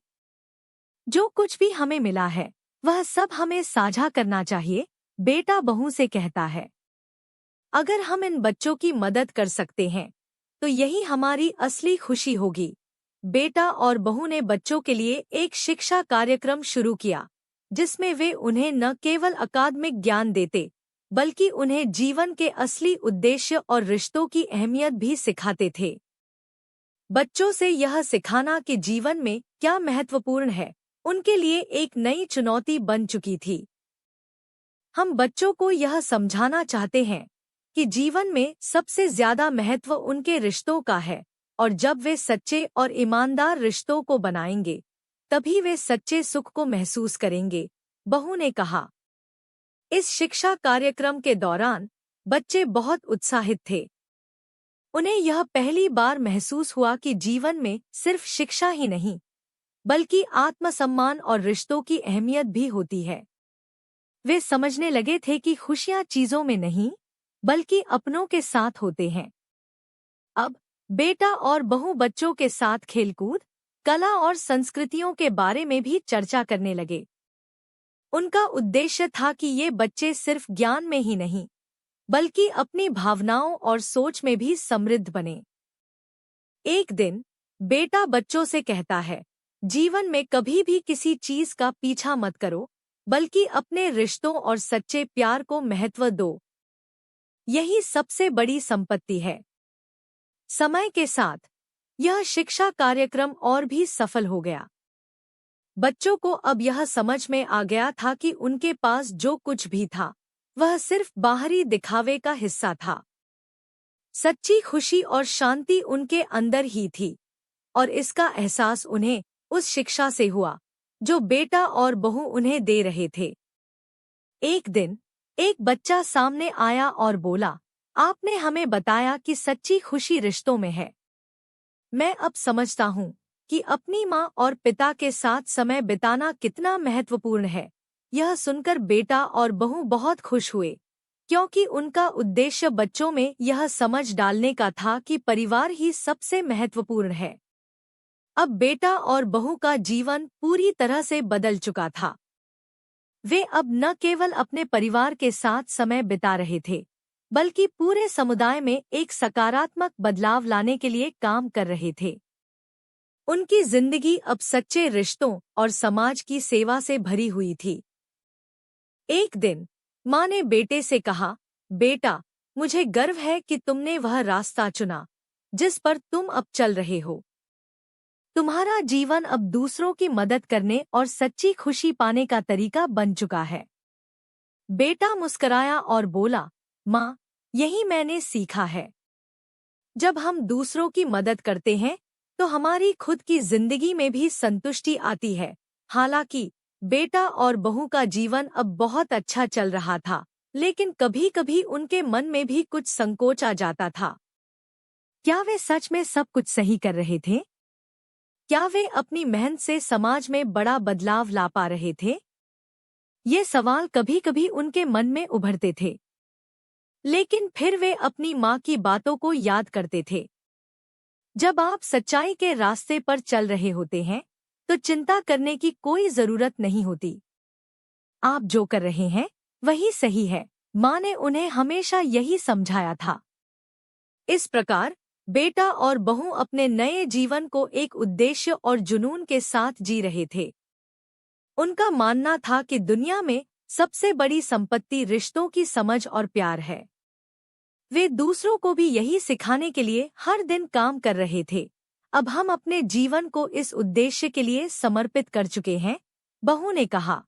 जो कुछ भी हमें मिला है वह सब हमें साझा करना चाहिए, बेटा बहू से कहता है। अगर हम इन बच्चों की मदद कर सकते हैं तो यही हमारी असली खुशी होगी। बेटा और बहू ने बच्चों के लिए एक शिक्षा कार्यक्रम शुरू किया जिसमें वे उन्हें न केवल अकादमिक ज्ञान देते बल्कि उन्हें जीवन के असली उद्देश्य और रिश्तों की अहमियत भी सिखाते थे। बच्चों से यह सिखाना कि जीवन में क्या महत्वपूर्ण है, उनके लिए एक नई चुनौती बन चुकी थी। हम बच्चों को यह समझाना चाहते हैं कि जीवन में सबसे ज्यादा महत्व उनके रिश्तों का है और जब वे सच्चे और ईमानदार रिश्तों को बनाएंगे तभी वे सच्चे सुख को महसूस करेंगे, बहू ने कहा। इस शिक्षा कार्यक्रम के दौरान बच्चे बहुत उत्साहित थे। उन्हें यह पहली बार महसूस हुआ कि जीवन में सिर्फ शिक्षा ही नहीं बल्कि आत्मसम्मान और रिश्तों की अहमियत भी होती है। वे समझने लगे थे कि खुशियां चीजों में नहीं बल्कि अपनों के साथ होते हैं। अब बेटा और बहू बच्चों के साथ खेलकूद, कला और संस्कृतियों के बारे में भी चर्चा करने लगे। उनका उद्देश्य था कि ये बच्चे सिर्फ ज्ञान में ही नहीं बल्कि अपनी भावनाओं और सोच में भी समृद्ध बने। एक दिन बेटा बच्चों से कहता है, जीवन में कभी भी किसी चीज का पीछा मत करो बल्कि अपने रिश्तों और सच्चे प्यार को महत्व दो। यही सबसे बड़ी संपत्ति है। समय के साथ यह शिक्षा कार्यक्रम और भी सफल हो गया। बच्चों को अब यह समझ में आ गया था कि उनके पास जो कुछ भी था वह सिर्फ बाहरी दिखावे का हिस्सा था। सच्ची खुशी और शांति उनके अंदर ही थी और इसका एहसास उन्हें उस शिक्षा से हुआ जो बेटा और बहू उन्हें दे रहे थे। एक दिन एक बच्चा सामने आया और बोला, आपने हमें बताया कि सच्ची खुशी रिश्तों में है। मैं अब समझता हूँ कि अपनी माँ और पिता के साथ समय बिताना कितना महत्वपूर्ण है। यह सुनकर बेटा और बहू बहुत खुश हुए क्योंकि उनका उद्देश्य बच्चों में यह समझ डालने का था कि परिवार ही सबसे महत्वपूर्ण है। अब बेटा और बहू का जीवन पूरी तरह से बदल चुका था। वे अब न केवल अपने परिवार के साथ समय बिता रहे थे बल्कि पूरे समुदाय में एक सकारात्मक बदलाव लाने के लिए काम कर रहे थे। उनकी जिंदगी अब सच्चे रिश्तों और समाज की सेवा से भरी हुई थी। एक दिन माँ ने बेटे से कहा, बेटा, मुझे गर्व है कि तुमने वह रास्ता चुना जिस पर तुम अब चल रहे हो। तुम्हारा जीवन अब दूसरों की मदद करने और सच्ची खुशी पाने का तरीका बन चुका है। बेटा मुस्कराया और बोला, माँ, यही मैंने सीखा है। जब हम दूसरों की मदद करते हैं तो हमारी खुद की जिंदगी में भी संतुष्टि आती है। हालांकि बेटा और बहू का जीवन अब बहुत अच्छा चल रहा था, लेकिन कभी-कभी उनके मन में भी कुछ संकोच आ जाता था। क्या वे सच में सब कुछ सही कर रहे थे? क्या वे अपनी मेहनत से समाज में बड़ा बदलाव ला पा रहे थे? ये सवाल कभी-कभी उनके मन में उभरते थे, लेकिन फिर वे अपनी माँ की बातों को याद करते थे। जब आप सच्चाई के रास्ते पर चल रहे होते हैं तो चिंता करने की कोई जरूरत नहीं होती। आप जो कर रहे हैं वही सही है। माँ ने उन्हें हमेशा यही समझाया था। इस प्रकार बेटा और बहू अपने नए जीवन को एक उद्देश्य और जुनून के साथ जी रहे थे। उनका मानना था कि दुनिया में सबसे बड़ी संपत्ति रिश्तों की समझ और प्यार है। वे दूसरों को भी यही सिखाने के लिए हर दिन काम कर रहे थे। अब हम अपने जीवन को इस उद्देश्य के लिए समर्पित कर चुके हैं, बहू ने कहा।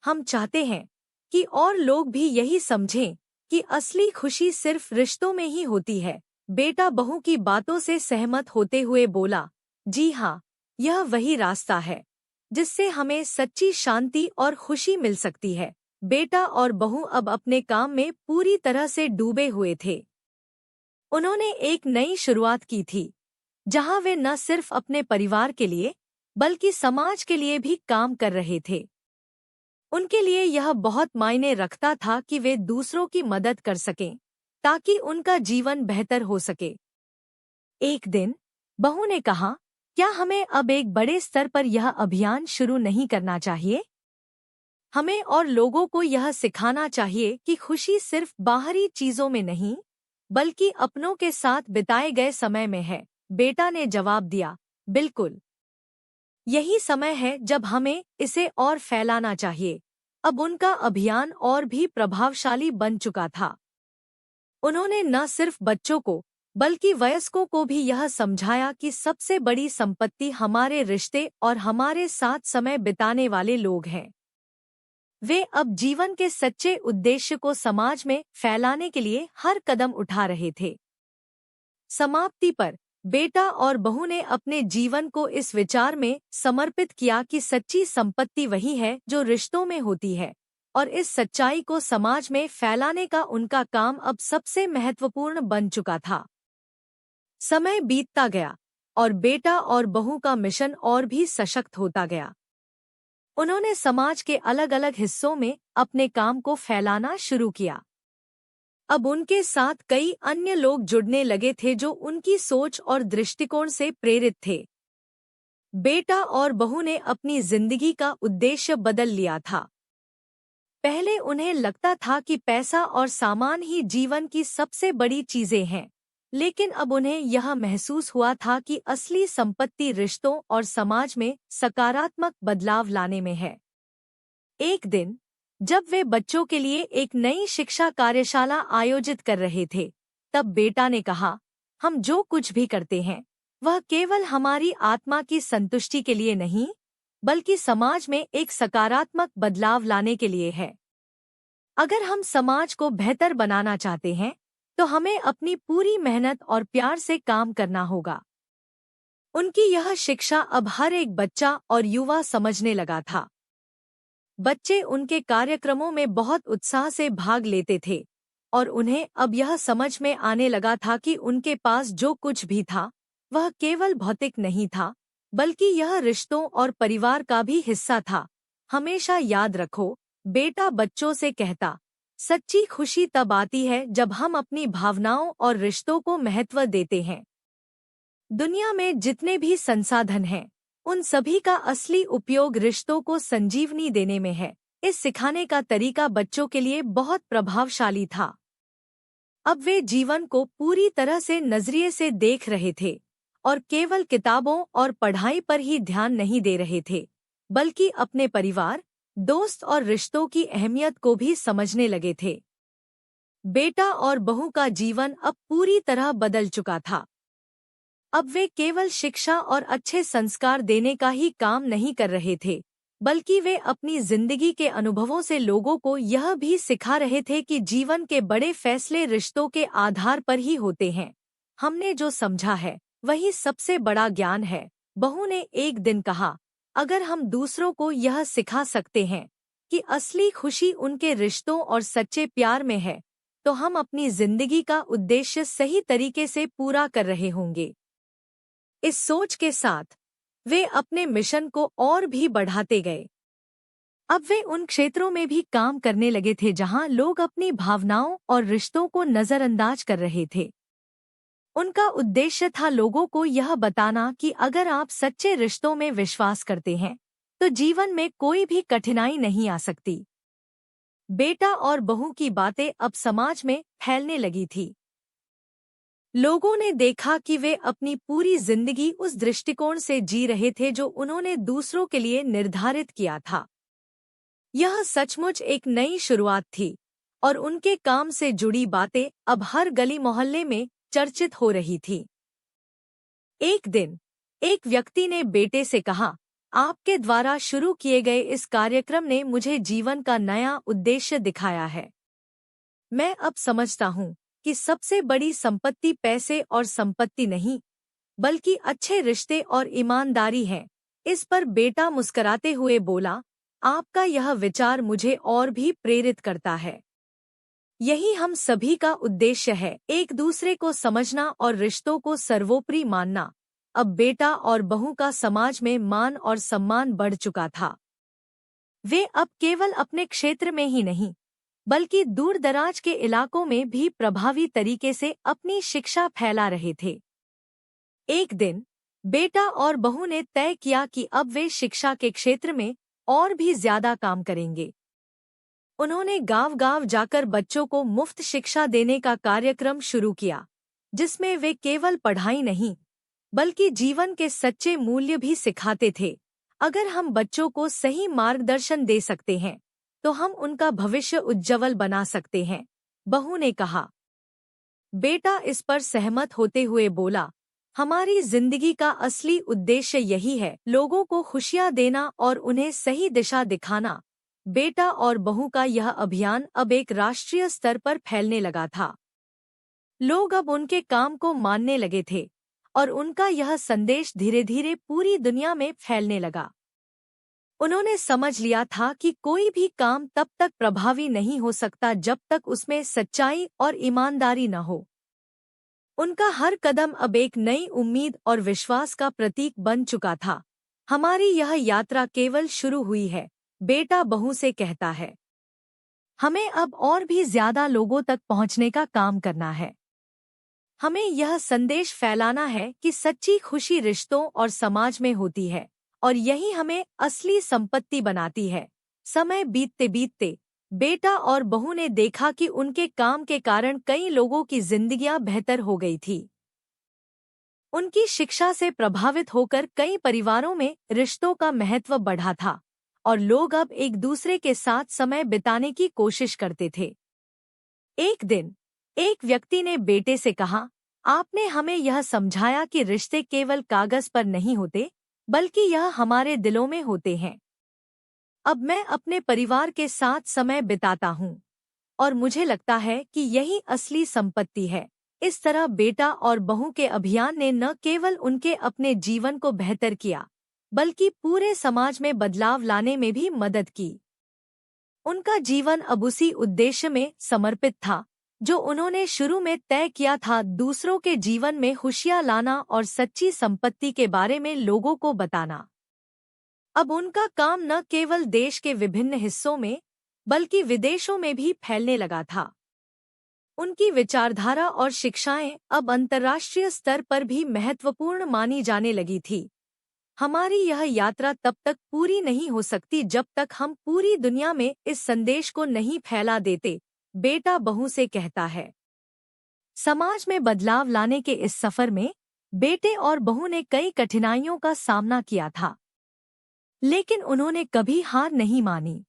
हम चाहते हैं कि और लोग भी यही समझें कि असली खुशी सिर्फ रिश्तों में ही होती है। बेटा बहू की बातों से सहमत होते हुए बोला, जी हाँ, यह वही रास्ता है जिससे हमें सच्ची शांति और खुशी मिल सकती है। बेटा और बहू अब अपने काम में पूरी तरह से डूबे हुए थे। उन्होंने एक नई शुरुआत की थी जहां वे न सिर्फ अपने परिवार के लिए बल्कि समाज के लिए भी काम कर रहे थे। उनके लिए यह बहुत मायने रखता था कि वे दूसरों की मदद कर सकें ताकि उनका जीवन बेहतर हो सके। एक दिन बहू ने कहा, क्या हमें अब एक बड़े स्तर पर यह अभियान शुरू नहीं करना चाहिए? हमें और लोगों को यह सिखाना चाहिए कि खुशी सिर्फ बाहरी चीजों में नहीं बल्कि अपनों के साथ बिताए गए समय में है। बेटा ने जवाब दिया, बिल्कुल। यही समय है जब हमें इसे और फैलाना चाहिए। अब उनका अभियान और भी प्रभावशाली बन चुका था। उन्होंने न सिर्फ बच्चों को बल्कि वयस्कों को भी यह समझाया कि सबसे बड़ी संपत्ति हमारे रिश्ते और हमारे साथ समय बिताने वाले लोग हैं। वे अब जीवन के सच्चे उद्देश्य को समाज में फैलाने के लिए हर कदम उठा रहे थे। समाप्ति पर बेटा और बहू ने अपने जीवन को इस विचार में समर्पित किया कि सच्ची संपत्ति वही है जो रिश्तों में होती है, और इस सच्चाई को समाज में फैलाने का उनका काम अब सबसे महत्वपूर्ण बन चुका था। समय बीतता गया और बेटा और बहू का मिशन और भी सशक्त होता गया। उन्होंने समाज के अलग अलग हिस्सों में अपने काम को फैलाना शुरू किया। अब उनके साथ कई अन्य लोग जुड़ने लगे थे जो उनकी सोच और दृष्टिकोण से प्रेरित थे। बेटा और बहू ने अपनी जिंदगी का उद्देश्य बदल लिया था। पहले उन्हें लगता था कि पैसा और सामान ही जीवन की सबसे बड़ी चीजें हैं, लेकिन अब उन्हें यह महसूस हुआ था कि असली संपत्ति रिश्तों और समाज में सकारात्मक बदलाव लाने में है। एक दिन जब वे बच्चों के लिए एक नई शिक्षा कार्यशाला आयोजित कर रहे थे, तब बेटा ने कहा, हम जो कुछ भी करते हैं वह केवल हमारी आत्मा की संतुष्टि के लिए नहीं, बल्कि समाज में एक सकारात्मक बदलाव लाने के लिए है। अगर हम समाज को बेहतर बनाना चाहते हैं तो हमें अपनी पूरी मेहनत और प्यार से काम करना होगा। उनकी यह शिक्षा अब हर एक बच्चा और युवा समझने लगा था। बच्चे उनके कार्यक्रमों में बहुत उत्साह से भाग लेते थे और उन्हें अब यह समझ में आने लगा था कि उनके पास जो कुछ भी था वह केवल भौतिक नहीं था, बल्कि यह रिश्तों और परिवार का भी हिस्सा था। हमेशा याद रखो, बेटा बच्चों से कहता, सच्ची खुशी तब आती है जब हम अपनी भावनाओं और रिश्तों को महत्व देते हैं। दुनिया में जितने भी संसाधन हैं, उन सभी का असली उपयोग रिश्तों को संजीवनी देने में है। इस सिखाने का तरीका बच्चों के लिए बहुत प्रभावशाली था। अब वे जीवन को पूरी तरह से नजरिए से देख रहे थे और केवल किताबों और पढ़ाई पर ही ध्यान नहीं दे रहे थे, बल्कि अपने परिवार, दोस्त और रिश्तों की अहमियत को भी समझने लगे थे। बेटा और बहू का जीवन अब पूरी तरह बदल चुका था। अब वे केवल शिक्षा और अच्छे संस्कार देने का ही काम नहीं कर रहे थे, बल्कि वे अपनी जिंदगी के अनुभवों से लोगों को यह भी सिखा रहे थे कि जीवन के बड़े फैसले रिश्तों के आधार पर ही होते हैं। हमने जो समझा है वही सबसे बड़ा ज्ञान है, बहू ने एक दिन कहा। अगर हम दूसरों को यह सिखा सकते हैं कि असली खुशी उनके रिश्तों और सच्चे प्यार में है, तो हम अपनी जिंदगी का उद्देश्य सही तरीके से पूरा कर रहे होंगे। इस सोच के साथ वे अपने मिशन को और भी बढ़ाते गए। अब वे उन क्षेत्रों में भी काम करने लगे थे जहां लोग अपनी भावनाओं और रिश्तों को नजरअंदाज कर रहे थे। उनका उद्देश्य था लोगों को यह बताना कि अगर आप सच्चे रिश्तों में विश्वास करते हैं तो जीवन में कोई भी कठिनाई नहीं आ सकती। बेटा और बहू की बातें अब समाज में फैलने लगी थी। लोगों ने देखा कि वे अपनी पूरी जिंदगी उस दृष्टिकोण से जी रहे थे जो उन्होंने दूसरों के लिए निर्धारित किया था। यह सचमुच एक नई शुरुआत थी और उनके काम से जुड़ी बातें अब हर गली मोहल्ले में चर्चित हो रही थी। एक दिन एक व्यक्ति ने बेटे से कहा, आपके द्वारा शुरू किए गए इस कार्यक्रम ने मुझे जीवन का नया उद्देश्य दिखाया है। मैं अब समझता हूँ कि सबसे बड़ी संपत्ति पैसे और संपत्ति नहीं, बल्कि अच्छे रिश्ते और ईमानदारी है। इस पर बेटा मुस्कुराते हुए बोला, आपका यह विचार मुझे और भी प्रेरित करता है। यही हम सभी का उद्देश्य है, एक दूसरे को समझना और रिश्तों को सर्वोपरि मानना। अब बेटा और बहू का समाज में मान और सम्मान बढ़ चुका था। वे अब केवल अपने क्षेत्र में ही नहीं, बल्कि दूर दराज के इलाकों में भी प्रभावी तरीके से अपनी शिक्षा फैला रहे थे। एक दिन बेटा और बहू ने तय किया कि अब वे शिक्षा के क्षेत्र में और भी ज्यादा काम करेंगे। उन्होंने गांव-गांव जाकर बच्चों को मुफ्त शिक्षा देने का कार्यक्रम शुरू किया, जिसमें वे केवल पढ़ाई नहीं, बल्कि जीवन के सच्चे मूल्य भी सिखाते थे। अगर हम बच्चों को सही मार्गदर्शन दे सकते हैं तो हम उनका भविष्य उज्जवल बना सकते हैं, बहू ने कहा। बेटा इस पर सहमत होते हुए बोला, हमारी जिंदगी का असली उद्देश्य यही है, लोगों को खुशियां देना और उन्हें सही दिशा दिखाना। बेटा और बहू का यह अभियान अब एक राष्ट्रीय स्तर पर फैलने लगा था। लोग अब उनके काम को मानने लगे थे और उनका यह संदेश धीरे धीरे पूरी दुनिया में फैलने लगा। उन्होंने समझ लिया था कि कोई भी काम तब तक प्रभावी नहीं हो सकता जब तक उसमें सच्चाई और ईमानदारी न हो। उनका हर कदम अब एक नई उम्मीद और विश्वास का प्रतीक बन चुका था। हमारी यह यात्रा केवल शुरू हुई है, बेटा बहू से कहता है। हमें अब और भी ज्यादा लोगों तक पहुंचने का काम करना है। हमें यह संदेश फैलाना है कि सच्ची खुशी रिश्तों और समाज में होती है और यही हमें असली संपत्ति बनाती है। समय बीतते बीतते बेटा और बहू ने देखा कि उनके काम के कारण कई लोगों की जिंदगियां बेहतर हो गई थी। उनकी शिक्षा से प्रभावित होकर कई परिवारों में रिश्तों का महत्व बढ़ा था और लोग अब एक दूसरे के साथ समय बिताने की कोशिश करते थे। एक दिन एक व्यक्ति ने बेटे से कहा, आपने हमें यह समझाया कि रिश्ते केवल कागज पर नहीं होते, बल्कि यह हमारे दिलों में होते हैं। अब मैं अपने परिवार के साथ समय बिताता हूँ और मुझे लगता है कि यही असली संपत्ति है। इस तरह बेटा और बहू के अभियान ने न केवल उनके अपने जीवन को बेहतर किया, बल्कि पूरे समाज में बदलाव लाने में भी मदद की। उनका जीवन अब उसी उद्देश्य में समर्पित था जो उन्होंने शुरू में तय किया था, दूसरों के जीवन में खुशियां लाना और सच्ची संपत्ति के बारे में लोगों को बताना। अब उनका काम न केवल देश के विभिन्न हिस्सों में बल्कि विदेशों में भी फैलने लगा था। उनकी विचारधारा और शिक्षाएं अब अंतर्राष्ट्रीय स्तर पर भी महत्वपूर्ण मानी जाने लगी थी। हमारी यह यात्रा तब तक पूरी नहीं हो सकती जब तक हम पूरी दुनिया में इस संदेश को नहीं फैला देते, बेटा बहू से कहता है। समाज में बदलाव लाने के इस सफर में बेटे और बहू ने कई कठिनाइयों का सामना किया था, लेकिन उन्होंने कभी हार नहीं मानी।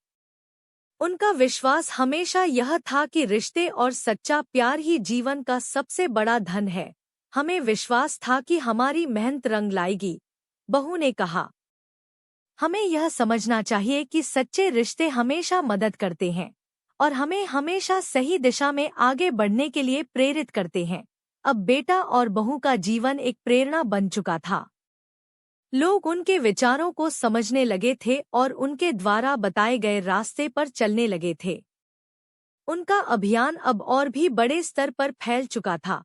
उनका विश्वास हमेशा यह था कि रिश्ते और सच्चा प्यार ही जीवन का सबसे बड़ा धन है। हमें विश्वास था कि हमारी मेहनत रंग लाएगी, बहू ने कहा। हमें यह समझना चाहिए कि सच्चे रिश्ते हमेशा मदद करते हैं और हमें हमेशा सही दिशा में आगे बढ़ने के लिए प्रेरित करते हैं। अब बेटा और बहू का जीवन एक प्रेरणा बन चुका था। लोग उनके विचारों को समझने लगे थे और उनके द्वारा बताए गए रास्ते पर चलने लगे थे। उनका अभियान अब और भी बड़े स्तर पर फैल चुका था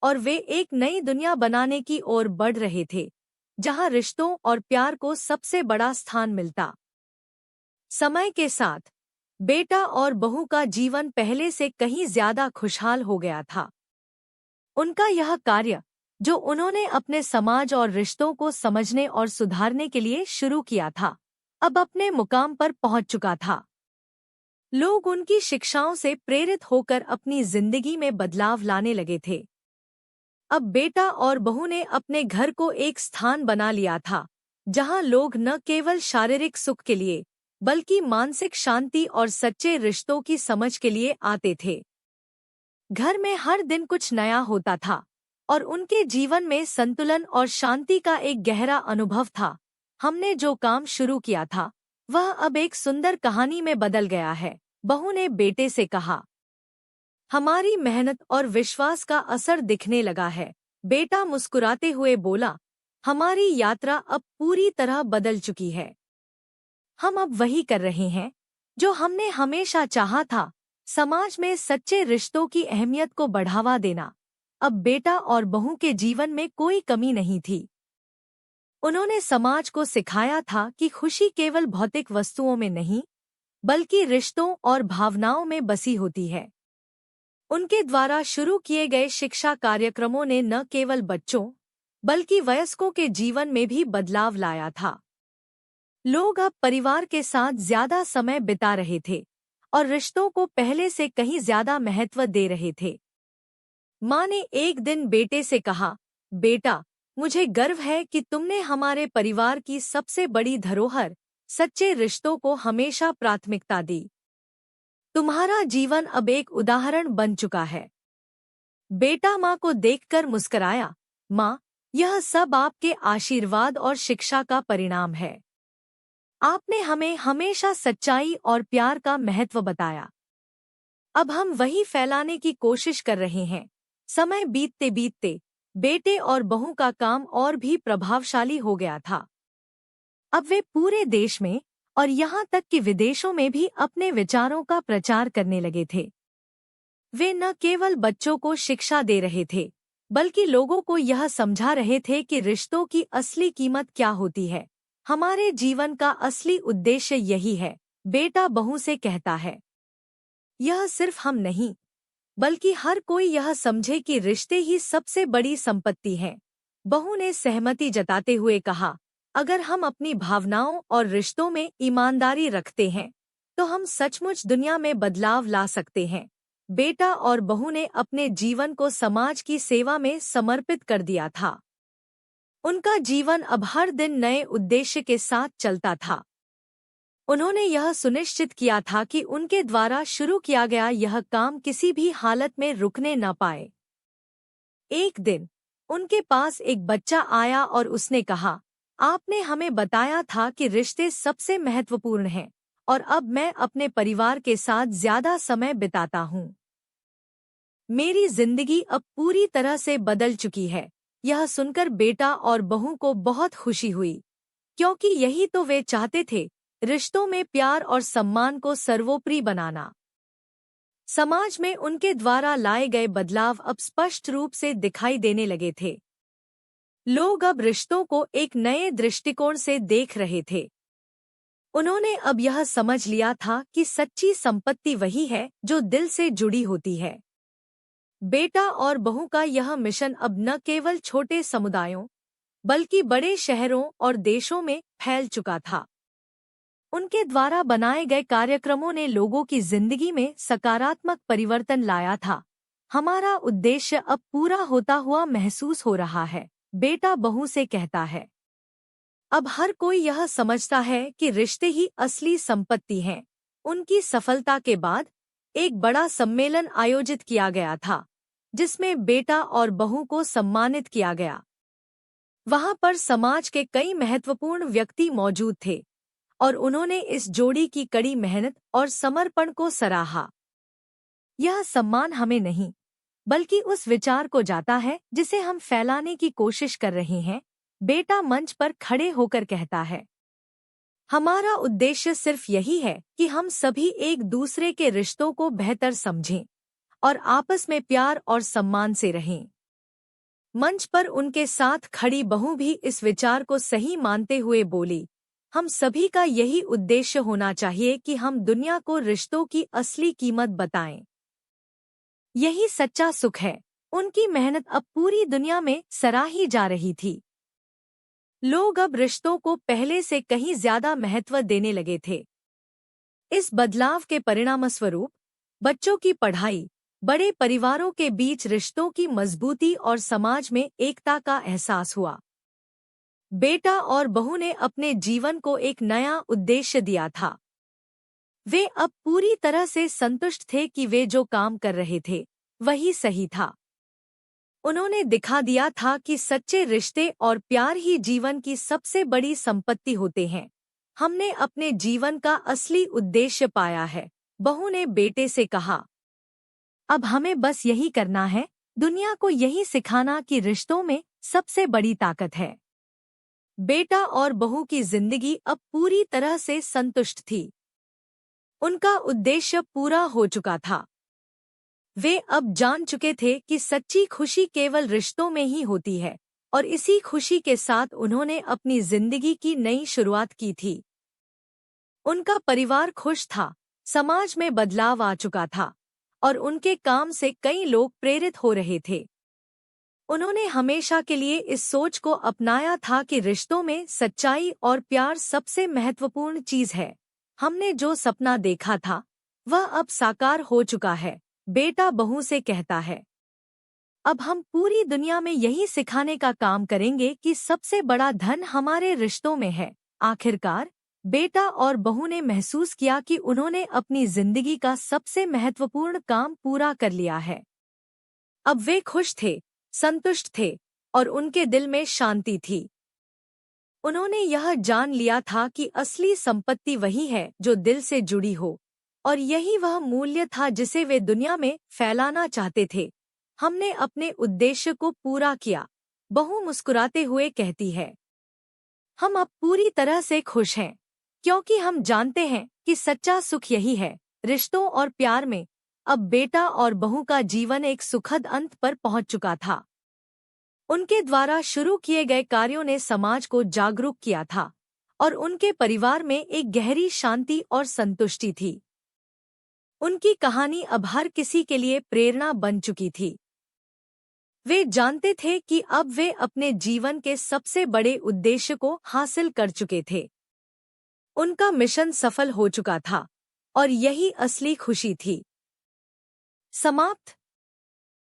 और वे एक नई दुनिया बनाने की ओर बढ़ रहे थे, जहां रिश्तों और प्यार को सबसे बड़ा स्थान मिलता। समय के साथ बेटा और बहू का जीवन पहले से कहीं ज्यादा खुशहाल हो गया था। उनका यह कार्य, जो उन्होंने अपने समाज और रिश्तों को समझने और सुधारने के लिए शुरू किया था, अब अपने मुकाम पर पहुंच चुका था। लोग उनकी शिक्षाओं से प्रेरित होकर अपनी जिंदगी में बदलाव लाने लगे थे। अब बेटा और बहू ने अपने घर को एक स्थान बना लिया था, जहां लोग न केवल शारीरिक सुख के लिए, बल्कि मानसिक शांति और सच्चे रिश्तों की समझ के लिए आते थे। घर में हर दिन कुछ नया होता था और उनके जीवन में संतुलन और शांति का एक गहरा अनुभव था। हमने जो काम शुरू किया था, वह अब एक सुंदर कहानी में बदल गया है, बहू ने बेटे से कहा। हमारी मेहनत और विश्वास का असर दिखने लगा है, बेटा मुस्कुराते हुए बोला। हमारी यात्रा अब पूरी तरह बदल चुकी है। हम अब वही कर रहे हैं जो हमने हमेशा चाहा था, समाज में सच्चे रिश्तों की अहमियत को बढ़ावा देना। अब बेटा और बहू के जीवन में कोई कमी नहीं थी। उन्होंने समाज को सिखाया था कि खुशी केवल भौतिक वस्तुओं में नहीं, बल्कि रिश्तों और भावनाओं में बसी होती है। उनके द्वारा शुरू किए गए शिक्षा कार्यक्रमों ने न केवल बच्चों, बल्कि वयस्कों के जीवन में भी बदलाव लाया था। लोग अब परिवार के साथ ज्यादा समय बिता रहे थे और रिश्तों को पहले से कहीं ज्यादा महत्व दे रहे थे। माँ ने एक दिन बेटे से कहा, बेटा, मुझे गर्व है कि तुमने हमारे परिवार की सबसे बड़ी धरोहर, सच्चे रिश्तों को हमेशा प्राथमिकता दी। तुम्हारा जीवन अब एक उदाहरण बन चुका है। बेटा माँ को देखकर मुस्कराया। माँ, यह सब आपके आशीर्वाद और शिक्षा का परिणाम है। आपने हमें हमेशा सच्चाई और प्यार का महत्व बताया। अब हम वही फैलाने की कोशिश कर रहे हैं। समय बीतते बीतते बेटे और बहू का काम और भी प्रभावशाली हो गया था। अब वे पूरे देश में और यहाँ तक कि विदेशों में भी अपने विचारों का प्रचार करने लगे थे। वे न केवल बच्चों को शिक्षा दे रहे थे, बल्कि लोगों को यह समझा रहे थे कि रिश्तों की असली कीमत क्या होती है। हमारे जीवन का असली उद्देश्य यही है, बेटा बहू से कहता है। यह सिर्फ हम नहीं, बल्कि हर कोई यह समझे कि रिश्ते ही सबसे बड़ी संपत्ति हैं। बहू ने सहमति जताते हुए कहा, अगर हम अपनी भावनाओं और रिश्तों में ईमानदारी रखते हैं, तो हम सचमुच दुनिया में बदलाव ला सकते हैं। बेटा और बहू ने अपने जीवन को समाज की सेवा में समर्पित कर दिया था। उनका जीवन अब हर दिन नए उद्देश्य के साथ चलता था। उन्होंने यह सुनिश्चित किया था कि उनके द्वारा शुरू किया गया यह काम किसी भी हालत में रुकने न पाए। एक दिन उनके पास एक बच्चा आया और उसने कहा, आपने हमें बताया था कि रिश्ते सबसे महत्वपूर्ण हैं, और अब मैं अपने परिवार के साथ ज्यादा समय बिताता हूँ। मेरी जिंदगी अब पूरी तरह से बदल चुकी है। यह सुनकर बेटा और बहू को बहुत खुशी हुई, क्योंकि यही तो वे चाहते थे, रिश्तों में प्यार और सम्मान को सर्वोपरि बनाना। समाज में उनके द्वारा लाए गए बदलाव अब स्पष्ट रूप से दिखाई देने लगे थे। लोग अब रिश्तों को एक नए दृष्टिकोण से देख रहे थे। उन्होंने अब यह समझ लिया था कि सच्ची संपत्ति वही है जो दिल से जुड़ी होती है। बेटा और बहू का यह मिशन अब न केवल छोटे समुदायों, बल्कि बड़े शहरों और देशों में फैल चुका था। उनके द्वारा बनाए गए कार्यक्रमों ने लोगों की जिंदगी में सकारात्मक परिवर्तन लाया था। हमारा उद्देश्य अब पूरा होता हुआ महसूस हो रहा है, बेटा बहू से कहता है। अब हर कोई यह समझता है कि रिश्ते ही असली संपत्ति हैं। उनकी सफलता के बाद एक बड़ा सम्मेलन आयोजित किया गया था, जिसमें बेटा और बहू को सम्मानित किया गया। वहां पर समाज के कई महत्वपूर्ण व्यक्ति मौजूद थे, और उन्होंने इस जोड़ी की कड़ी मेहनत और समर्पण को सराहा। यह सम्मान हमें नहीं, बल्कि उस विचार को जाता है जिसे हम फैलाने की कोशिश कर रहे हैं, बेटा मंच पर खड़े होकर कहता है। हमारा उद्देश्य सिर्फ यही है कि हम सभी एक दूसरे के रिश्तों को बेहतर समझें और आपस में प्यार और सम्मान से रहें। मंच पर उनके साथ खड़ी बहू भी इस विचार को सही मानते हुए बोली, हम सभी का यही उद्देश्य होना चाहिए कि हम दुनिया को रिश्तों की असली कीमत बताएं। यही सच्चा सुख है। उनकी मेहनत अब पूरी दुनिया में सराही जा रही थी। लोग अब रिश्तों को पहले से कहीं ज्यादा महत्व देने लगे थे। इस बदलाव के परिणामस्वरूप बच्चों की पढ़ाई, बड़े परिवारों के बीच रिश्तों की मजबूती और समाज में एकता का एहसास हुआ। बेटा और बहू ने अपने जीवन को एक नया उद्देश्य दिया था। वे अब पूरी तरह से संतुष्ट थे कि वे जो काम कर रहे थे, वही सही था। उन्होंने दिखा दिया था कि सच्चे रिश्ते और प्यार ही जीवन की सबसे बड़ी संपत्ति होते हैं। हमने अपने जीवन का असली उद्देश्य पाया है, बहू ने बेटे से कहा। अब हमें बस यही करना है, दुनिया को यही सिखाना कि रिश्तों में सबसे बड़ी ताकत है। बेटा और बहू की जिंदगी अब पूरी तरह से संतुष्ट थी। उनका उद्देश्य पूरा हो चुका था। वे अब जान चुके थे कि सच्ची खुशी केवल रिश्तों में ही होती है, और इसी खुशी के साथ उन्होंने अपनी जिंदगी की नई शुरुआत की थी। उनका परिवार खुश था, समाज में बदलाव आ चुका था, और उनके काम से कई लोग प्रेरित हो रहे थे। उन्होंने हमेशा के लिए इस सोच को अपनाया था कि रिश्तों में सच्चाई और प्यार सबसे महत्वपूर्ण चीज है। हमने जो सपना देखा था, वह अब साकार हो चुका है, बेटा बहू से कहता है। अब हम पूरी दुनिया में यही सिखाने का काम करेंगे कि सबसे बड़ा धन हमारे रिश्तों में है। आखिरकार बेटा और बहू ने महसूस किया कि उन्होंने अपनी जिंदगी का सबसे महत्वपूर्ण काम पूरा कर लिया है। अब वे खुश थे, संतुष्ट थे और उनके दिल में शांति थी। उन्होंने यह जान लिया था कि असली संपत्ति वही है जो दिल से जुड़ी हो, और यही वह मूल्य था जिसे वे दुनिया में फैलाना चाहते थे। हमने अपने उद्देश्य को पूरा किया, बहू मुस्कुराते हुए कहती है। हम अब पूरी तरह से खुश हैं, क्योंकि हम जानते हैं कि सच्चा सुख यही है। रिश्तों और प्यार में अब बेटा और बहू का जीवन एक सुखद अंत पर पहुंच चुका था। उनके द्वारा शुरू किए गए कार्यों ने समाज को जागरूक किया था और उनके परिवार में एक गहरी शांति और संतुष्टि थी। उनकी कहानी अब हर किसी के लिए प्रेरणा बन चुकी थी। वे जानते थे कि अब वे अपने जीवन के सबसे बड़े उद्देश्य को हासिल कर चुके थे। उनका मिशन सफल हो चुका था और यही असली खुशी थी। समाप्त।